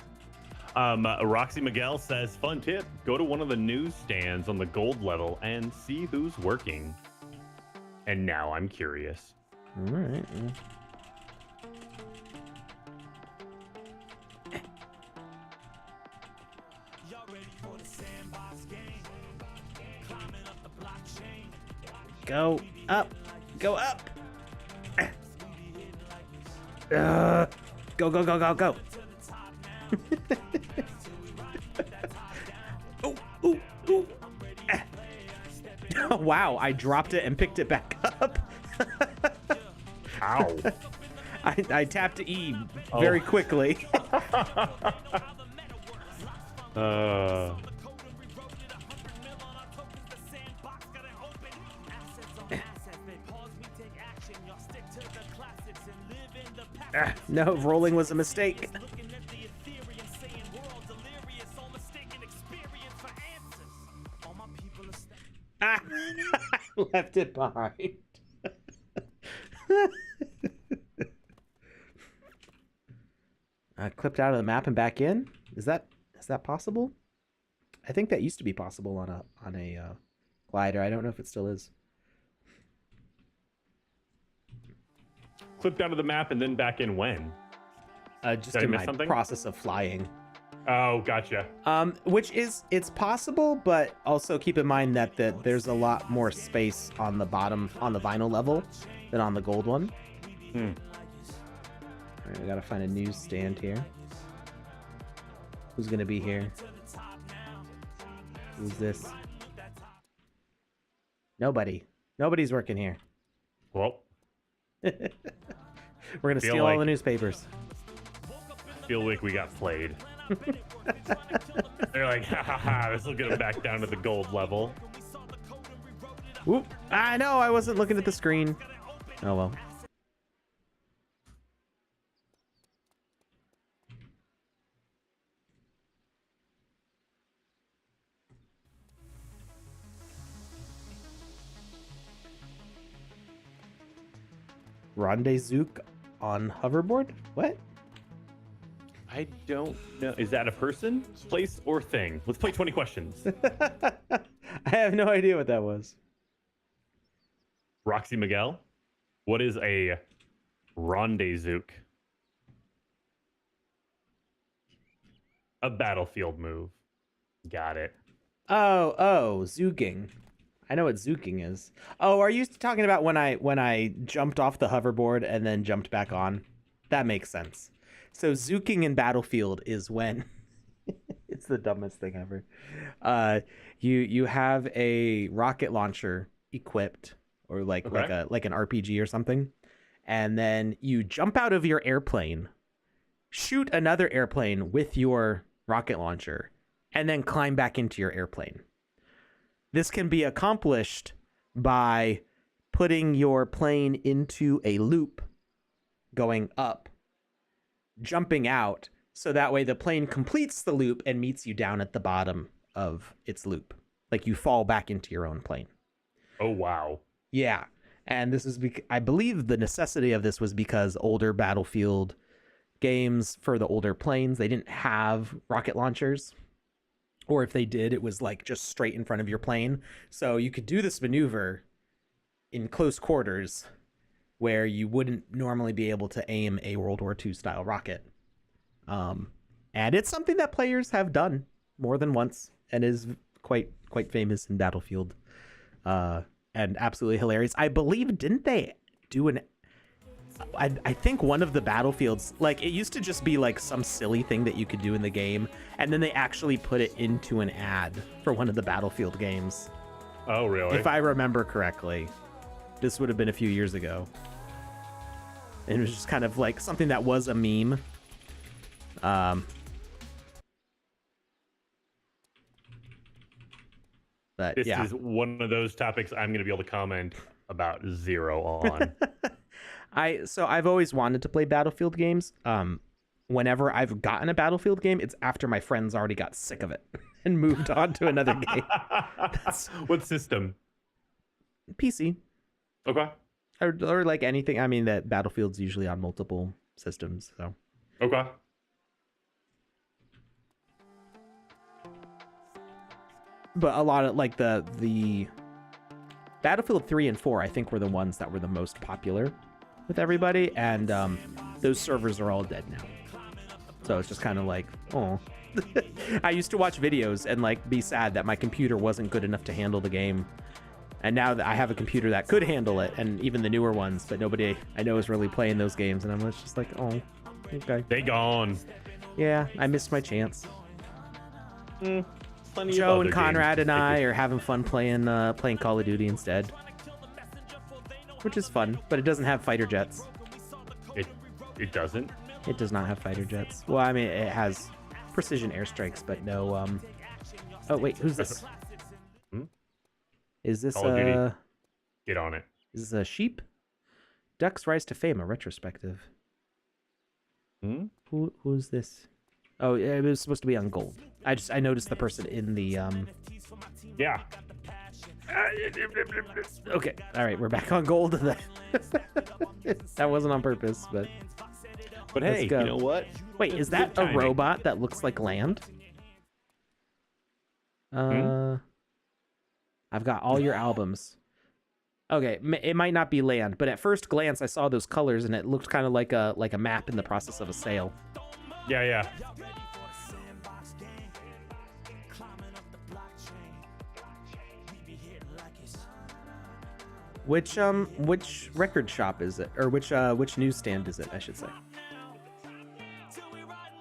[SPEAKER 2] Roxy Miguel says, fun tip, go to one of the newsstands on the gold level and see who's working. And now I'm curious.
[SPEAKER 1] All right. Go up. Go up. Go, go, go, go, go. Ooh, ooh, ooh. Oh, wow, I dropped it and picked it back up.
[SPEAKER 2] Ow.
[SPEAKER 1] I tapped E very quickly. No, rolling was a mistake. Ah, I left it behind. Clipped out of the map and back in. Is that possible? I think that used to be possible on a glider. I don't know if it still is.
[SPEAKER 2] Clipped out of the map and then back in when?
[SPEAKER 1] Just in my process of flying.
[SPEAKER 2] Oh, gotcha.
[SPEAKER 1] Which it's possible, but also keep in mind that there's a lot more space on the bottom, on the vinyl level, than on the gold one. All right, we gotta find a newsstand here. Who's gonna be here? Who's this? Nobody. Nobody's working here.
[SPEAKER 2] Well,
[SPEAKER 1] we're gonna steal all the newspapers.
[SPEAKER 2] I feel like we got played. They're like, ha ha ha, this will get them back down to the gold level.
[SPEAKER 1] Whoop. I know, I wasn't looking at the screen. Oh well. Rendezvous on hoverboard? What?
[SPEAKER 2] I don't know. Is that a person, place, or thing? Let's play 20 questions.
[SPEAKER 1] I have no idea what that was.
[SPEAKER 2] Roxy Miguel, what is a rendezvous? A battlefield move. Got it.
[SPEAKER 1] Oh, zooging. I know what zooging is. Oh, are you talking about when I jumped off the hoverboard and then jumped back on? That makes sense. So zooging in Battlefield is when it's the dumbest thing ever. You have a rocket launcher equipped, or like an RPG or something, and then you jump out of your airplane, shoot another airplane with your rocket launcher, and then climb back into your airplane. This can be accomplished by putting your plane into a loop, going up, jumping out, so that way the plane completes the loop and meets you down at the bottom of its loop. Like you fall back into your own plane.
[SPEAKER 2] Oh, wow.
[SPEAKER 1] Yeah. And this is, I believe the necessity of this was because older Battlefield games for the older planes, they didn't have rocket launchers. Or if they did, it was like just straight in front of your plane. So you could do this maneuver in close quarters where you wouldn't normally be able to aim a World War II style rocket. And it's something that players have done more than once and is quite famous in Battlefield. And absolutely hilarious. I believe, didn't they do an... I think one of the Battlefields, like, it used to just be like some silly thing that you could do in the game, and then they actually put it into an ad for one of the Battlefield games.
[SPEAKER 2] Oh, really?
[SPEAKER 1] If I remember correctly. This would have been a few years ago. And it was just kind of like something that was a meme. But
[SPEAKER 2] this
[SPEAKER 1] yeah.
[SPEAKER 2] is one of those topics I'm going to be able to comment about zero on.
[SPEAKER 1] I've always wanted to play Battlefield games. Whenever I've gotten a Battlefield game, it's after my friends already got sick of it and moved on to another game.
[SPEAKER 2] What system?
[SPEAKER 1] PC.
[SPEAKER 2] Okay.
[SPEAKER 1] Or like anything. I mean, that Battlefield's usually on multiple systems. So.
[SPEAKER 2] Okay.
[SPEAKER 1] But a lot of like the Battlefield 3 and 4, I think, were the ones that were the most popular with everybody, and those servers are all dead now. So it's just kind of like, oh. I used to watch videos and like be sad that my computer wasn't good enough to handle the game, and now that I have a computer that could handle it, and even the newer ones, but nobody I know is really playing those games, and I'm just like, oh, okay.
[SPEAKER 2] They gone.
[SPEAKER 1] Yeah, I missed my chance.
[SPEAKER 2] Joe
[SPEAKER 1] and Conrad and I are having fun playing Call of Duty instead, which is fun, but it doesn't have fighter jets.
[SPEAKER 2] It doesn't?
[SPEAKER 1] It does not have fighter jets. Well, I mean, it has precision airstrikes, but no. Oh wait, who's this? Is this
[SPEAKER 2] Call of Duty. Get on it.
[SPEAKER 1] Is this a sheep? Ducks Rise to Fame, a retrospective. Who's this? Oh, it was supposed to be on gold. I noticed the person in the
[SPEAKER 2] Yeah.
[SPEAKER 1] Okay, all right, we're back on gold. That wasn't on purpose, but
[SPEAKER 2] hey,
[SPEAKER 1] let's go.
[SPEAKER 2] You know what?
[SPEAKER 1] Wait, is that a robot that looks like land? I've got all your albums. Okay, it might not be land, but at first glance I saw those colors and it looked kind of like a map in the process of a sail.
[SPEAKER 2] Yeah.
[SPEAKER 1] Which record shop is it, or which newsstand is it? I should say.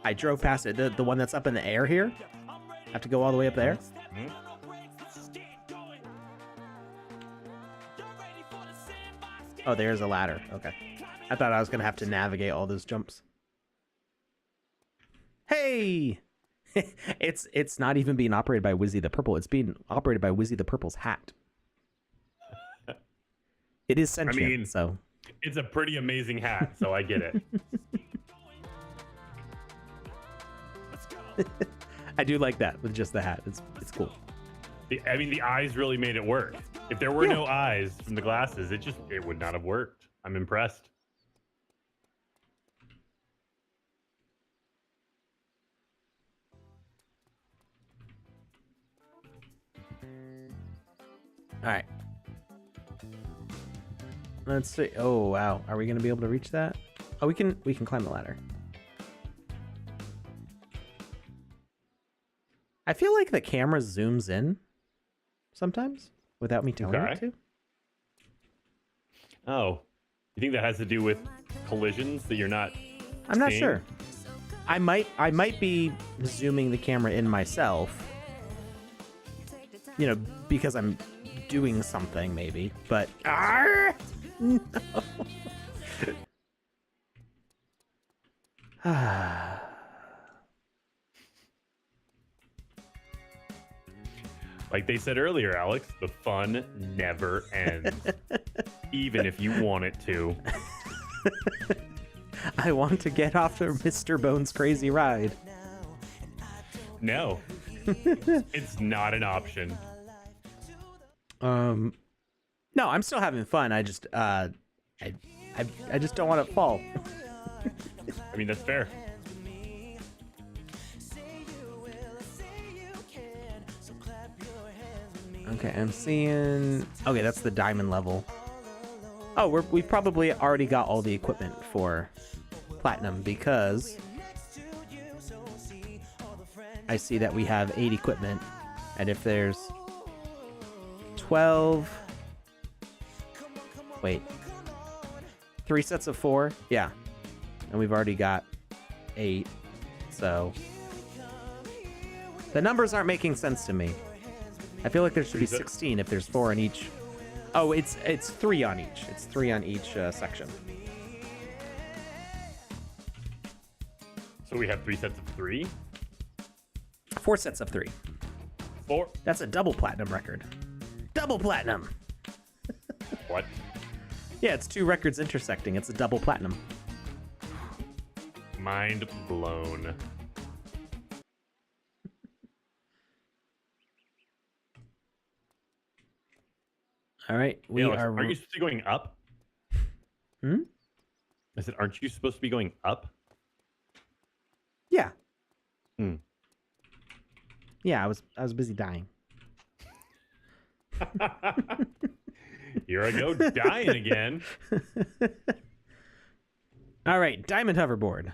[SPEAKER 1] I drove past it. The one that's up in the air here. Have to go all the way up there. Oh, there's a ladder. Okay, I thought I was gonna have to navigate all those jumps. Hey, it's not even being operated by Wizzy the Purple. It's being operated by Wizzy the Purple's hat. It is sentient,
[SPEAKER 2] I mean,
[SPEAKER 1] so
[SPEAKER 2] it's a pretty amazing hat, so I get it.
[SPEAKER 1] I do like that with just the hat. It's cool.
[SPEAKER 2] I mean, the eyes really made it work. If there were no eyes from the glasses, it would not have worked. I'm impressed.
[SPEAKER 1] All right. Let's see. Oh wow, are we gonna be able to reach that? Oh, we can climb the ladder. I feel like the camera zooms in sometimes without me telling it to.
[SPEAKER 2] Oh, you think that has to do with collisions that you're not?
[SPEAKER 1] I'm not sure. I might be zooming the camera in myself. You know, because I'm doing something maybe, but no.
[SPEAKER 2] Like they said earlier, Alex, the fun never ends, even if you want it to.
[SPEAKER 1] I want to get off of Mr. Bones' crazy ride.
[SPEAKER 2] No, it's not an option.
[SPEAKER 1] No, I'm still having fun. I just I just don't want to fall.
[SPEAKER 2] I mean, that's fair.
[SPEAKER 1] Okay, I'm seeing. Okay, that's the diamond level. Oh, we've probably already got all the equipment for platinum because I see that we have 8 equipment, and if there's 12. Wait. 3 sets of 4? Yeah. And we've already got 8. So the numbers aren't making sense to me. I feel like there should be 16 if there's 4 on each. Oh, it's 3 on each. It's 3 on each section.
[SPEAKER 2] So we have 3 sets of 3?
[SPEAKER 1] 4 sets of 3.
[SPEAKER 2] 4?
[SPEAKER 1] That's a double platinum record. Double platinum!
[SPEAKER 2] What?
[SPEAKER 1] Yeah, it's 2 records intersecting. It's a double platinum.
[SPEAKER 2] Mind blown.
[SPEAKER 1] All right, we
[SPEAKER 2] Alex,
[SPEAKER 1] are.
[SPEAKER 2] Aren't you supposed to be going up?
[SPEAKER 1] Hmm?
[SPEAKER 2] I said, aren't you supposed to be going up?
[SPEAKER 1] Yeah.
[SPEAKER 2] Hmm.
[SPEAKER 1] Yeah, I was busy dying.
[SPEAKER 2] Here I go, dying again.
[SPEAKER 1] All right, Diamond Hoverboard.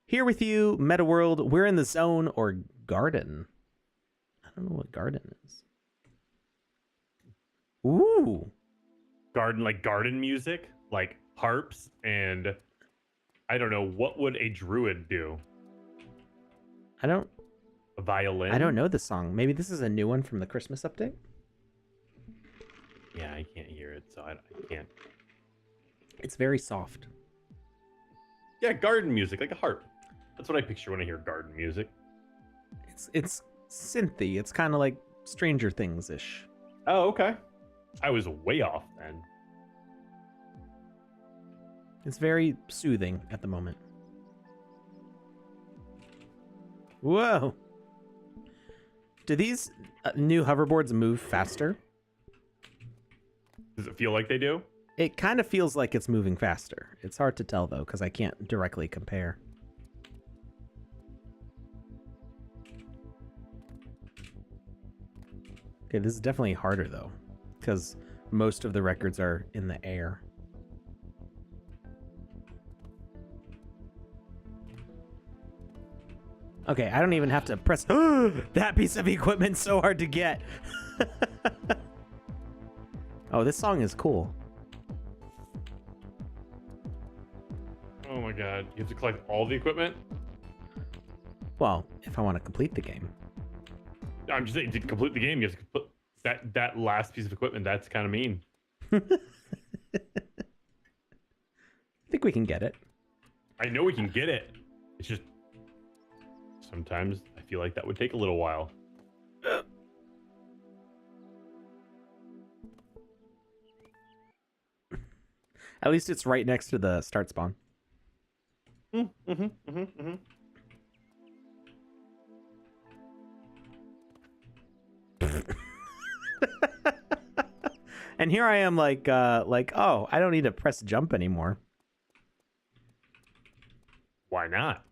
[SPEAKER 1] Here with you, Meta World. We're in the zone or garden. I don't know what garden is. Ooh.
[SPEAKER 2] Garden music, like harps, and I don't know, what would a druid do? A violin?
[SPEAKER 1] I don't know the song. Maybe this is a new one from the Christmas update?
[SPEAKER 2] Yeah, I can't hear it, so I can't.
[SPEAKER 1] It's very soft.
[SPEAKER 2] Yeah, garden music, like a harp. That's what I picture when I hear garden music.
[SPEAKER 1] It's synthy. It's kind of like Stranger Things-ish.
[SPEAKER 2] Oh, okay. I was way off then.
[SPEAKER 1] It's very soothing at the moment. Whoa. Do these new hoverboards move faster?
[SPEAKER 2] Does it feel like they do?
[SPEAKER 1] It kind of feels like it's moving faster. It's hard to tell, though, because I can't directly compare. Okay, this is definitely harder, though, because most of the records are in the air. Okay, I don't even have to press... That piece of equipment's so hard to get. Oh, this song is cool.
[SPEAKER 2] Oh my god. You have to collect all the equipment?
[SPEAKER 1] Well, if I want to complete the game.
[SPEAKER 2] I'm just saying, to complete the game, you have to put that last piece of equipment. That's kind of mean.
[SPEAKER 1] I think we can get it.
[SPEAKER 2] I know we can get it. It's just sometimes I feel like that would take a little while.
[SPEAKER 1] At least it's right next to the start spawn. And here I am like, oh, I don't need to press jump anymore.
[SPEAKER 2] Why not?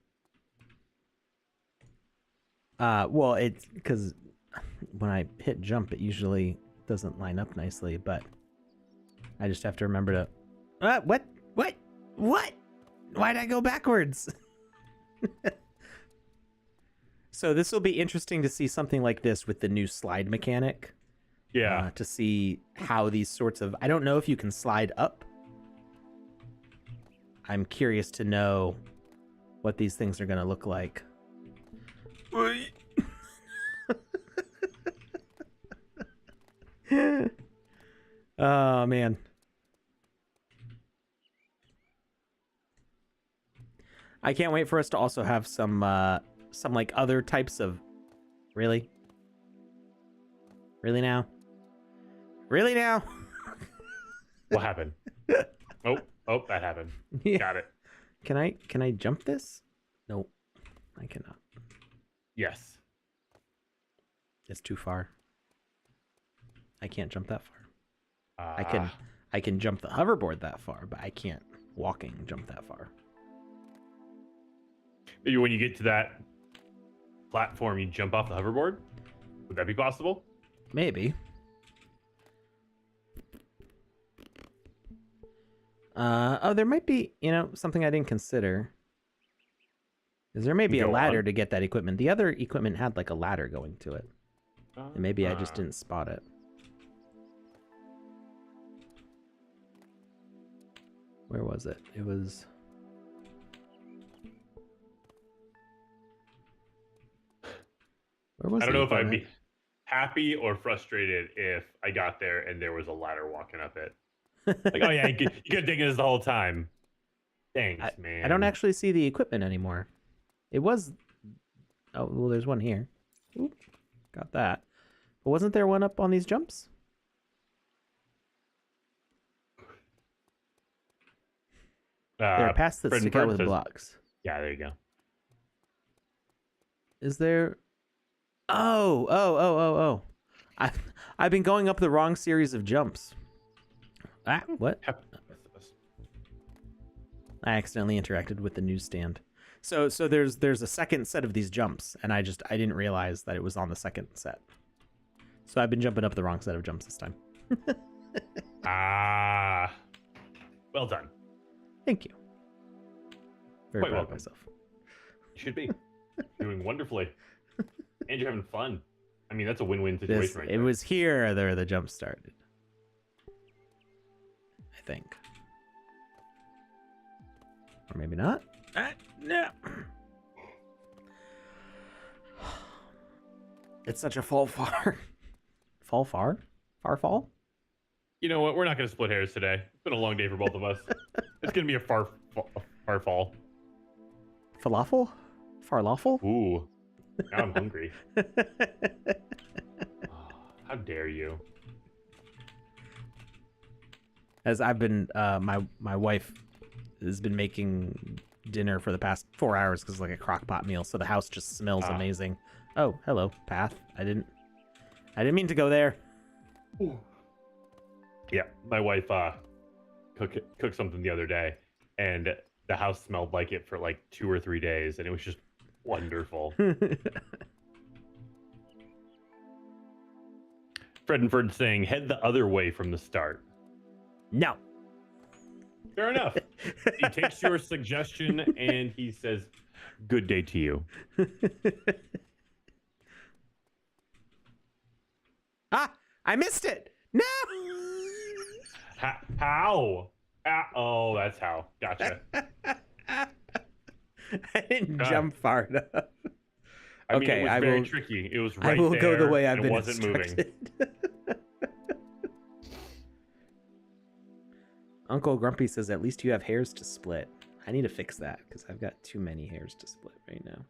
[SPEAKER 1] Well, it's because when I hit jump, it usually doesn't line up nicely, but I just have to remember to... What? Why'd I go backwards? So this will be interesting to see something like this with the new slide mechanic.
[SPEAKER 2] Yeah.
[SPEAKER 1] To see how these sorts of... I don't know if you can slide up. I'm curious to know what these things are going to look like. Oh, man. I can't wait for us to also have some like other types of... Really? Really now? Really now?
[SPEAKER 2] What happened? Oh, that happened.
[SPEAKER 1] Yeah.
[SPEAKER 2] Got it.
[SPEAKER 1] Can I jump this? Nope. I cannot.
[SPEAKER 2] Yes.
[SPEAKER 1] It's too far. I can't jump that far. I can jump the hoverboard that far, but I can't walking jump that far.
[SPEAKER 2] Maybe when you get to that platform, you jump off the hoverboard. Would that be possible?
[SPEAKER 1] Maybe. Oh, there might be, something I didn't consider. Is there may be a ladder to get that equipment? The other equipment had like a ladder going to it. And maybe I just didn't spot it. Where was it? It was... Where was
[SPEAKER 2] I don't know if I'd be happy or frustrated if I got there and there was a ladder walking up it. Like, oh yeah, you could dig this the whole time. Thanks, man.
[SPEAKER 1] I don't actually see the equipment anymore. It was... Oh, well, there's one here. Oop, got that. But wasn't there one up on these jumps? There are paths that stick out with blocks.
[SPEAKER 2] Yeah, there you go.
[SPEAKER 1] Is there... Oh. I've been going up the wrong series of jumps. Ah, what? I accidentally interacted with the newsstand. So there's a second set of these jumps, and I didn't realize that it was on the second set. So I've been jumping up the wrong set of jumps this time.
[SPEAKER 2] Well done.
[SPEAKER 1] Thank you. Very
[SPEAKER 2] Quite
[SPEAKER 1] proud of
[SPEAKER 2] welcome.
[SPEAKER 1] myself.
[SPEAKER 2] You should be doing wonderfully, and you're having fun. I mean, that's a win-win situation right
[SPEAKER 1] It
[SPEAKER 2] there.
[SPEAKER 1] was here where the jump started. I think. Or maybe not. No. It's such a fall.
[SPEAKER 2] You know what? We're not going to split hairs today. It's been a long day for both of us. It's going to be a far fall.
[SPEAKER 1] Falafel? Farlawful?
[SPEAKER 2] Ooh. Now I'm hungry. How dare you?
[SPEAKER 1] As I've been, my wife has been making dinner for the past 4 hours because it's like a crock pot meal, so the house just smells amazing. Oh, hello, Path. I didn't mean to go there.
[SPEAKER 2] Ooh. Yeah, my wife cooked something the other day, and the house smelled like it for like 2 or 3 days, and it was just wonderful. Fredenford saying, head the other way from the start.
[SPEAKER 1] No.
[SPEAKER 2] Fair enough. He takes your suggestion and he says, good day to you.
[SPEAKER 1] I missed it. No.
[SPEAKER 2] How? Oh, that's how. Gotcha.
[SPEAKER 1] I didn't jump far enough.
[SPEAKER 2] I mean, it was very tricky. It was right
[SPEAKER 1] I will
[SPEAKER 2] there.
[SPEAKER 1] go the way I've been
[SPEAKER 2] It wasn't
[SPEAKER 1] instructed.
[SPEAKER 2] moving.
[SPEAKER 1] Uncle Grumpy says, at least you have hairs to split. I need to fix that because I've got too many hairs to split right now.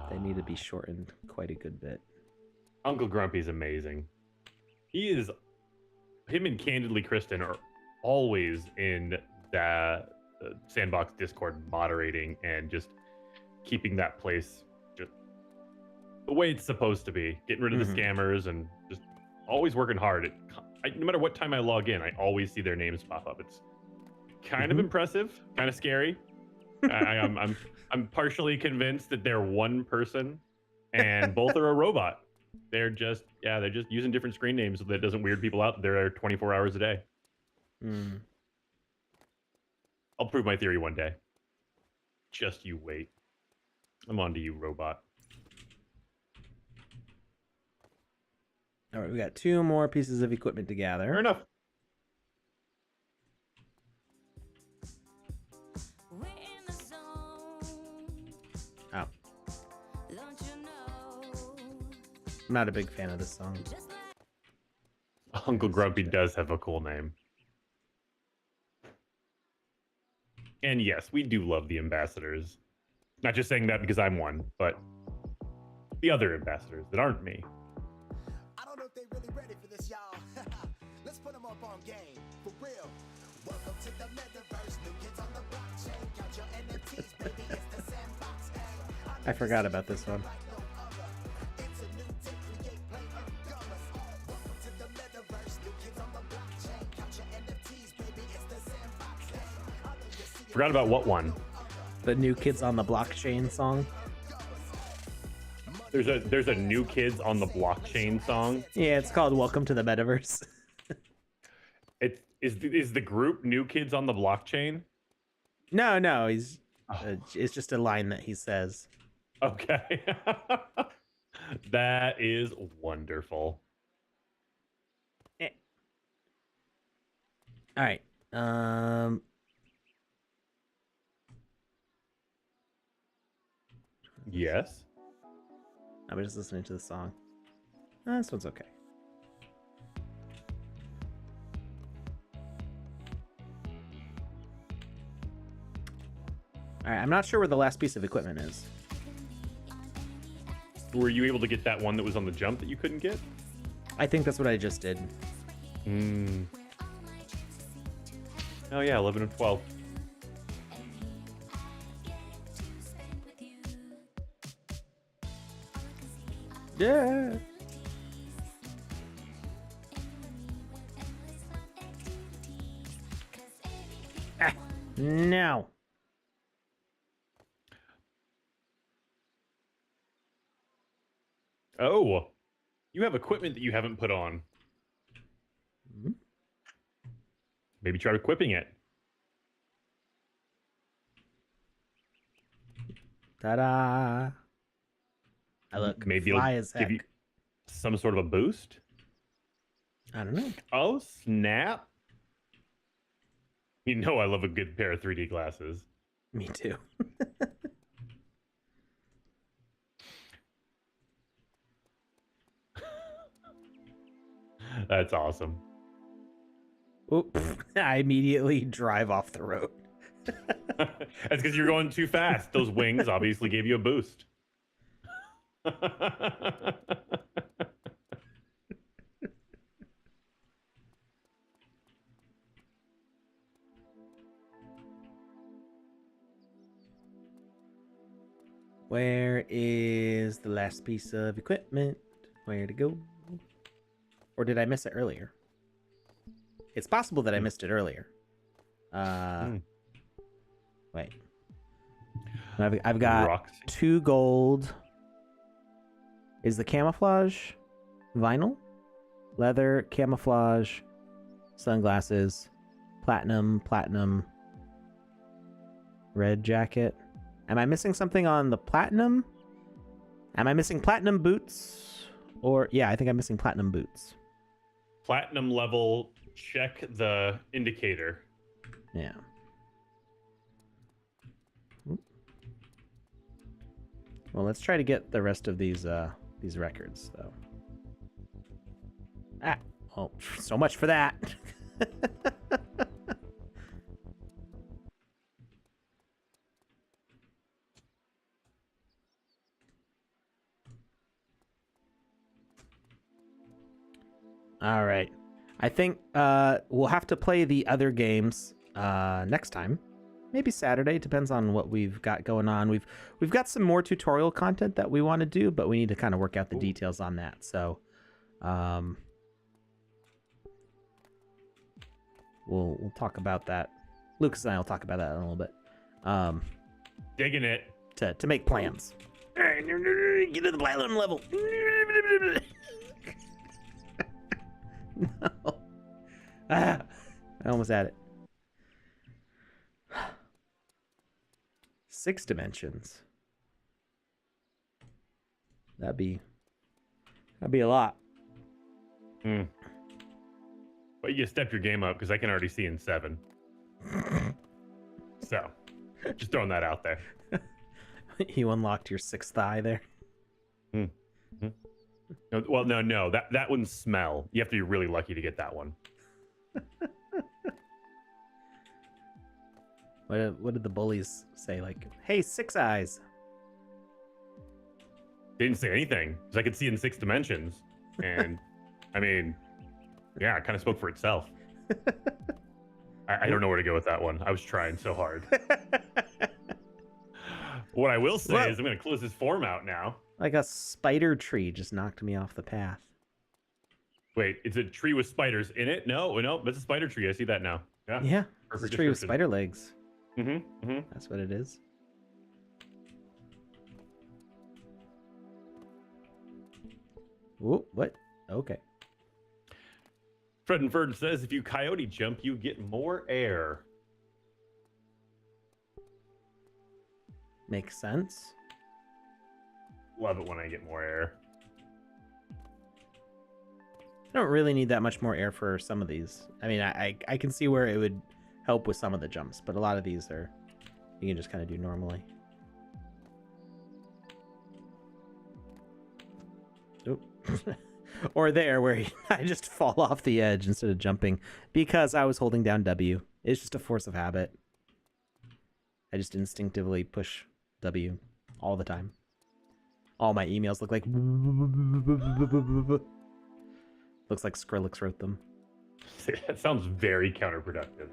[SPEAKER 1] They need to be shortened quite a good bit.
[SPEAKER 2] Uncle Grumpy's amazing. Him and Candidly Kristen are always in the Sandbox Discord moderating and just keeping that place just the way it's supposed to be. Getting rid of the scammers and just always working hard. No matter what time I log in, I always see their names pop up. It's kind of impressive, kind of scary. I'm partially convinced that they're one person and both are a robot. They're just using different screen names so that it doesn't weird people out. They're there 24 hours a day. I'll prove my theory one day. Just you wait. I'm on to you, robot.
[SPEAKER 1] All right, we got 2 more pieces of equipment to gather.
[SPEAKER 2] Fair enough.
[SPEAKER 1] Oh. I'm not a big fan of this song.
[SPEAKER 2] Uncle Grumpy does have a cool name. And yes, we do love the ambassadors. Not just saying that because I'm one, but the other ambassadors that aren't me.
[SPEAKER 3] I don't know if they really ready for this, y'all. Let's put them up on game. For real. Welcome to the Metaverse. New kids on the blockchain. Count your NFTs, baby. It's the Sandbox.
[SPEAKER 1] I forgot about this one.
[SPEAKER 3] It's a new day. Create, play, earn commerce. Welcome to the Metaverse. New kids on the blockchain. Count your NFTs, baby. It's the Sandbox.
[SPEAKER 2] Forgot about what one?
[SPEAKER 1] The New Kids on the Blockchain song.
[SPEAKER 2] There's a New Kids on the Blockchain song.
[SPEAKER 1] Yeah, it's called Welcome to the Metaverse.
[SPEAKER 2] Is the group New Kids on the Blockchain?
[SPEAKER 1] No, he's it's just a line that he says.
[SPEAKER 2] Okay. That is wonderful.
[SPEAKER 1] All right.
[SPEAKER 2] Yes.
[SPEAKER 1] I'm just listening to the song. This one's okay. All right, I'm not sure where the last piece of equipment is.
[SPEAKER 2] Were you able to get that one that was on the jump that you couldn't get?
[SPEAKER 1] I think that's what I just did.
[SPEAKER 2] Oh yeah, 11 and 12.
[SPEAKER 1] Yeah. No.
[SPEAKER 2] Oh, you have equipment that you haven't put on. Maybe try equipping it.
[SPEAKER 1] Ta-da. I look
[SPEAKER 2] Maybe
[SPEAKER 1] fly
[SPEAKER 2] it'll
[SPEAKER 1] as
[SPEAKER 2] give
[SPEAKER 1] heck.
[SPEAKER 2] you some sort of a boost.
[SPEAKER 1] I don't know.
[SPEAKER 2] Oh, snap. You know I love a good pair of 3D glasses.
[SPEAKER 1] Me too.
[SPEAKER 2] That's awesome.
[SPEAKER 1] Oop. I immediately drive off the road.
[SPEAKER 2] That's because you're going too fast. Those wings obviously gave you a boost.
[SPEAKER 1] Where is the last piece of equipment? Where to go? Or did I miss it earlier? It's possible that I missed it earlier. Wait. I've got
[SPEAKER 2] Roxy.
[SPEAKER 1] 2 gold. Is the camouflage vinyl? Leather, camouflage, sunglasses, platinum, red jacket. Am I missing something on the platinum? Am I missing platinum boots? Or, yeah, I think I'm missing platinum boots.
[SPEAKER 2] Platinum level, check the indicator.
[SPEAKER 1] Yeah. Well, let's try to get the rest of these records, though. Oh, so much for that. All right. I think we'll have to play the other games next time. Maybe Saturday, depends on what we've got going on. We've got some more tutorial content that we want to do, but we need to kind of work out the details on that. So we'll talk about that. Lucas and I will talk about that in a little bit.
[SPEAKER 2] Digging it.
[SPEAKER 1] To make plans. Get to the platinum level. No. I almost had it. 6 dimensions. That'd be a lot.
[SPEAKER 2] But you step your game up because I can already see in 7. So, just throwing that out there.
[SPEAKER 1] You unlocked your 6th eye there.
[SPEAKER 2] No, well, no. That wouldn't smell. You have to be really lucky to get that one.
[SPEAKER 1] What did the bullies say? Like, hey, 6 eyes.
[SPEAKER 2] They didn't say anything because I could see in 6 dimensions, and I mean, yeah, it kind of spoke for itself. I don't know where to go with that one. I was trying so hard. What I will say is I'm going to close this form out now.
[SPEAKER 1] Like a spider tree just knocked me off the path.
[SPEAKER 2] Wait, it's a tree with spiders in it? No, that's a spider tree. I see that now.
[SPEAKER 1] Yeah, it's a tree with spider legs.
[SPEAKER 2] Mm-hmm.
[SPEAKER 1] That's what it is. Ooh, what? Okay.
[SPEAKER 2] Fred and Ferd says if you coyote jump, you get more air.
[SPEAKER 1] Makes sense.
[SPEAKER 2] Love it when I get more air.
[SPEAKER 1] I don't really need that much more air for some of these. I mean, I can see where it would help with some of the jumps, but a lot of these are you can just kind of do normally. Oop. Or there where I just fall off the edge instead of jumping because I was holding down W. It's just a force of habit. I just instinctively push W all the time. All my emails look like looks like Skrillex wrote them.
[SPEAKER 2] That sounds very counterproductive.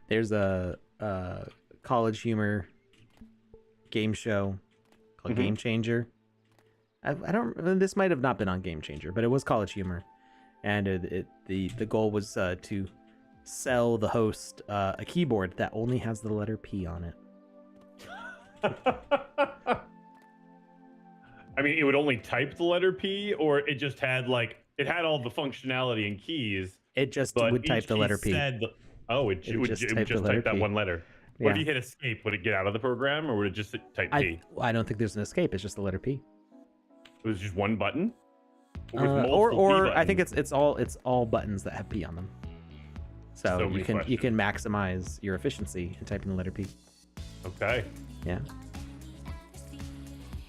[SPEAKER 1] There's a College Humor game show called Game Changer. I don't. This might have not been on Game Changer, but it was College Humor, and the goal was to sell the host a keyboard that only has the letter P on it.
[SPEAKER 2] I mean, it would only type the letter P, or it just had it had all the functionality and keys.
[SPEAKER 1] It just would type the letter P.
[SPEAKER 2] It would just type that one letter. What if you hit escape? Would it get out of the program, or would it just type P?
[SPEAKER 1] I don't think there's an escape. It's just the letter P.
[SPEAKER 2] It was just one button,
[SPEAKER 1] or I think it's all buttons that have P on them. So you can maximize your efficiency in typing the letter P.
[SPEAKER 2] Okay.
[SPEAKER 1] Yeah.
[SPEAKER 2] I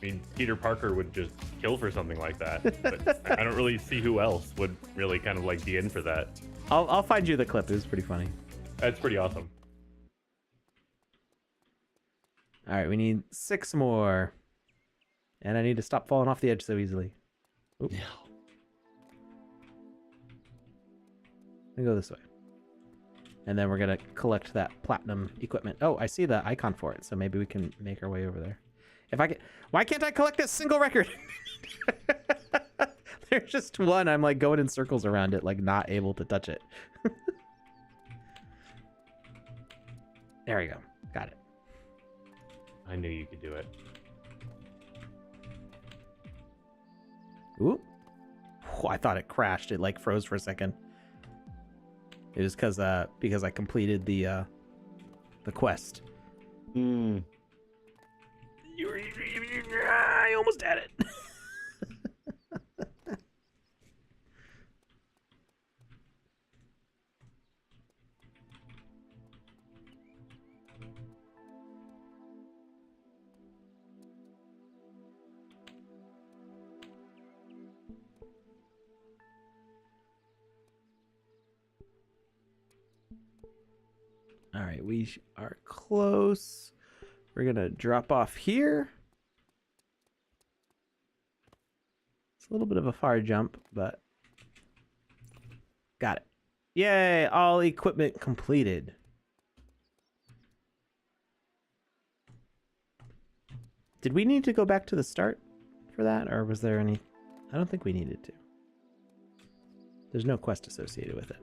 [SPEAKER 2] mean, Peter Parker would just kill for something like that. But I don't really see who else would really kind of be in for that.
[SPEAKER 1] I'll find you the clip. It was pretty funny.
[SPEAKER 2] That's pretty awesome.
[SPEAKER 1] All right, we need 6 more. And I need to stop falling off the edge so easily. Oop.
[SPEAKER 2] Yeah.
[SPEAKER 1] Let me go this way. And then we're going to collect that platinum equipment. Oh, I see the icon for it, so maybe we can make our way over there. Why can't I collect this single record? There's just one. I'm going in circles around it, not able to touch it. There we go. Got it.
[SPEAKER 2] I knew you could do it.
[SPEAKER 1] Ooh. I thought it crashed. It froze for a second. It was because I completed the quest.
[SPEAKER 2] Hmm.
[SPEAKER 1] I almost had it. All right, we are close. We're going to drop off here. It's a little bit of a far jump, but got it. Yay, all equipment completed. Did we need to go back to the start for that, or was there any? I don't think we needed to. There's no quest associated with it.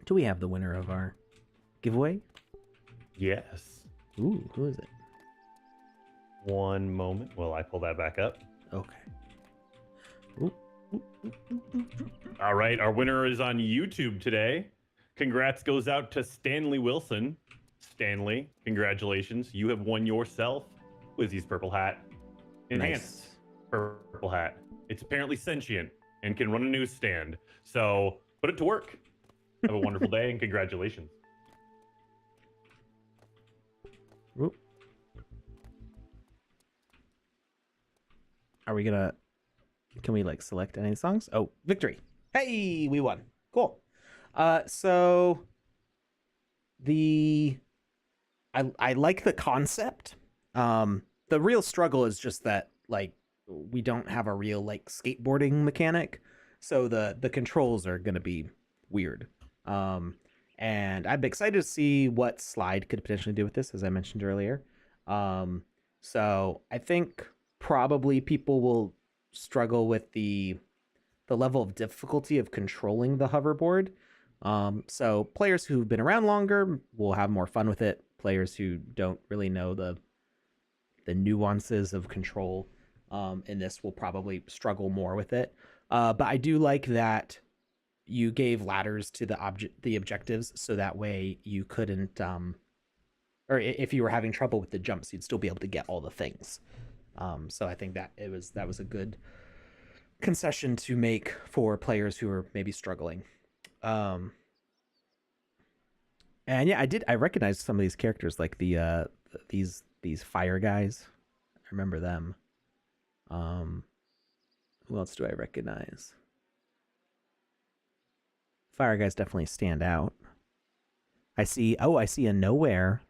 [SPEAKER 1] Do we have the winner of our giveaway?
[SPEAKER 2] Yes.
[SPEAKER 1] Ooh, who is it?
[SPEAKER 2] One moment while I pull that back up.
[SPEAKER 1] Okay. Ooh.
[SPEAKER 2] All right, our winner is on YouTube today. Congrats goes out to Stanley Wilson. Stanley, congratulations. You have won yourself Wizzy's purple hat. Enhanced purple hat. It's apparently sentient and can run a newsstand. So put it to work. Have a wonderful day and congratulations.
[SPEAKER 1] Oop. Are we gonna? Can we select any songs? Oh, victory! Hey, we won. Cool. So I like the concept. The real struggle is just that we don't have a real skateboarding mechanic, so the controls are gonna be weird. And I'm excited to see what Slide could potentially do with this, as I mentioned earlier. So I think probably people will struggle with the level of difficulty of controlling the hoverboard, So players who've been around longer will have more fun with it. Players who don't really know the nuances of control in this will probably struggle more with it. But I do like that you gave ladders to the objectives, so that way you couldn't or if you were having trouble with the jumps, you'd still be able to get all the things. So I think that was a good concession to make for players who are maybe struggling. And yeah, I recognized some of these characters, like these fire guys. I remember them. Who else do I recognize? Fire guys definitely stand out. I see a nowhere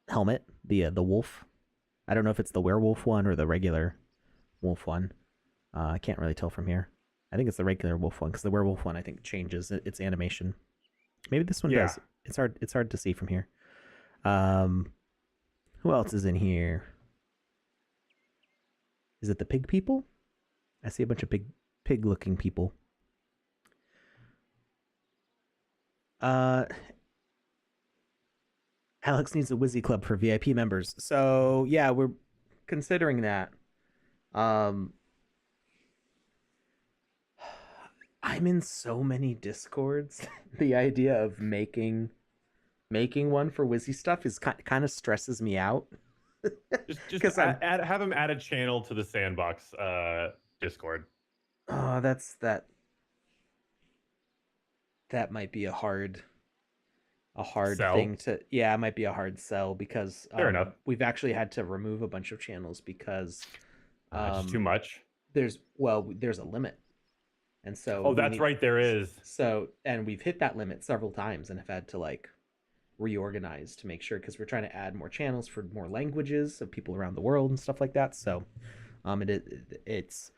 [SPEAKER 1] helmet, the wolf. I don't know if it's the werewolf one or the regular wolf one. I can't really tell from here. I think it's the regular wolf one, because the werewolf one I think changes its animation. Maybe this one does. It's hard to see from here. Who else is in here? Is it the pig people? I see a bunch of pig looking people. Alex needs a Wizzy Club for VIP members. So yeah, we're considering that. I'm in so many Discords. The idea of making one for Wizzy stuff is kind of stresses me out.
[SPEAKER 2] Just have him add a channel to the Sandbox Discord.
[SPEAKER 1] Oh, that might be a hard
[SPEAKER 2] Sell?
[SPEAKER 1] thing to. Yeah, it might be a hard sell, because
[SPEAKER 2] Fair enough.
[SPEAKER 1] We've actually had to remove a bunch of channels because
[SPEAKER 2] Just too much.
[SPEAKER 1] there's a limit, and so
[SPEAKER 2] Oh, that's right, there is.
[SPEAKER 1] So, and we've hit that limit several times and have had to like reorganize to make sure, because we're trying to add more channels for more languages of people around the world and stuff like that. So it's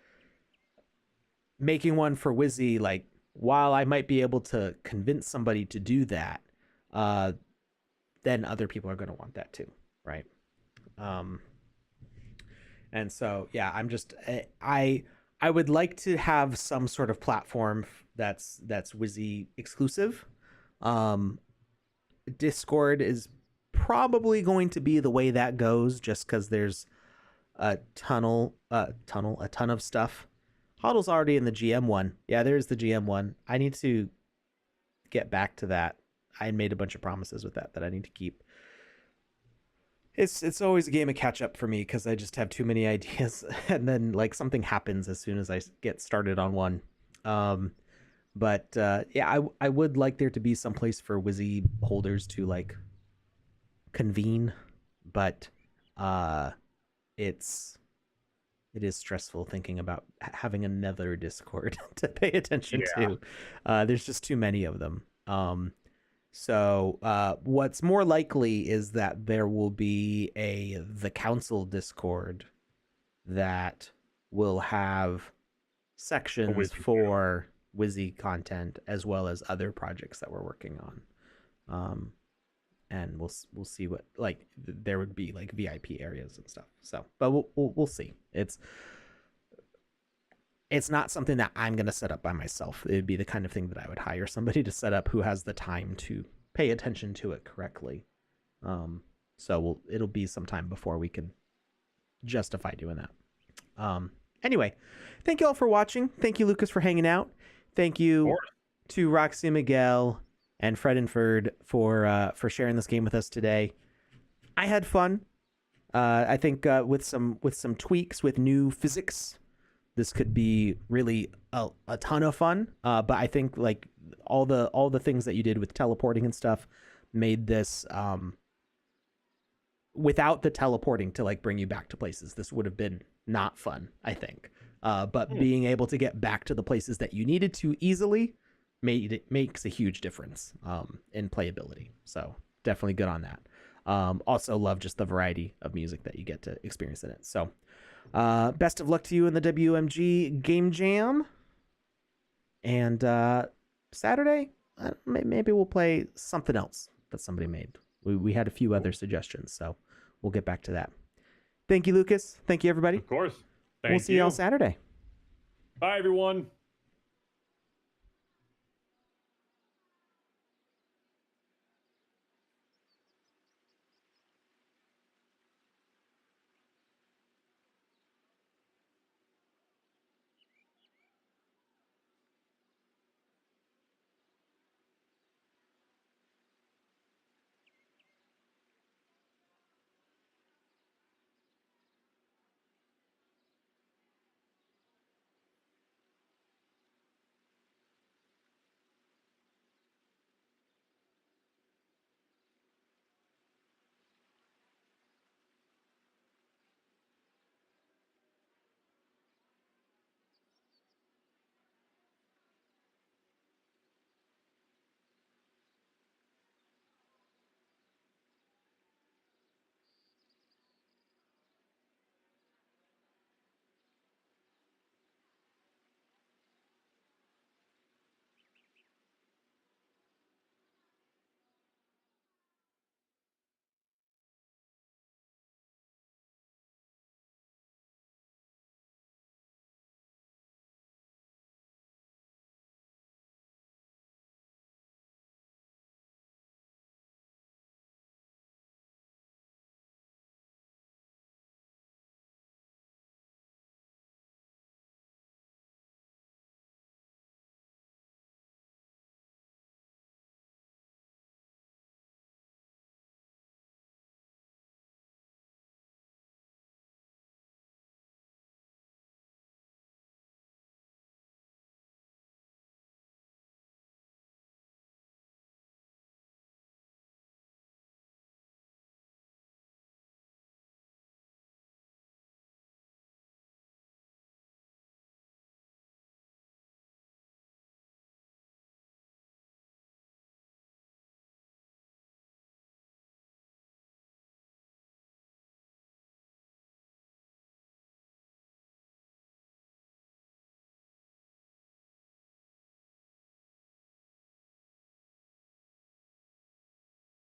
[SPEAKER 1] making one for Wizzy, like, while I might be able to convince somebody to do that, then other people are going to want that too, right? And so yeah, I'm just I would like to have some sort of platform that's Wizzy exclusive. Discord is probably going to be the way that goes, just because there's a ton of stuff. Huddle's already in the GM one. Yeah, there's the GM one. I need to get back to that. I made a bunch of promises with that I need to keep. It's always a game of catch up for me, because I just have too many ideas, and then like something happens as soon as I get started on one. But yeah, I would like there to be some place for Wizzy holders to like convene, but it is stressful thinking about having another Discord to pay attention to. There's just too many of them. So what's more likely is that there will be the council Discord that will have sections for Wizzy content, as well as other projects that we're working on. And we'll see what, like, there would be like VIP areas and stuff. So, but we'll see. It's not something that I'm going to set up by myself. It'd be the kind of thing that I would hire somebody to set up who has the time to pay attention to it correctly. So it'll be some time before we can justify doing that. Anyway, thank you all for watching. Thank you, Lucas, for hanging out. Thank you to Roxy, Miguel, and Fred and Ferd for sharing this game with us today. I had fun. I think with some tweaks, with new physics, this could be really a ton of fun. But I think like all the things that you did with teleporting and stuff made this without the teleporting to like bring you back to places, this would have been not fun, I think. But being able to get back to the places that you needed to easily makes a huge difference in playability. So definitely good on that. Also love just the variety of music that you get to experience in it. So best of luck to you in the WMG Game Jam. And Saturday, maybe we'll play something else that somebody made. We had a few other suggestions, so we'll get back to that. Thank you, Lucas. Thank you, everybody.
[SPEAKER 2] Of course.
[SPEAKER 1] We'll see you all Saturday.
[SPEAKER 2] Bye, everyone.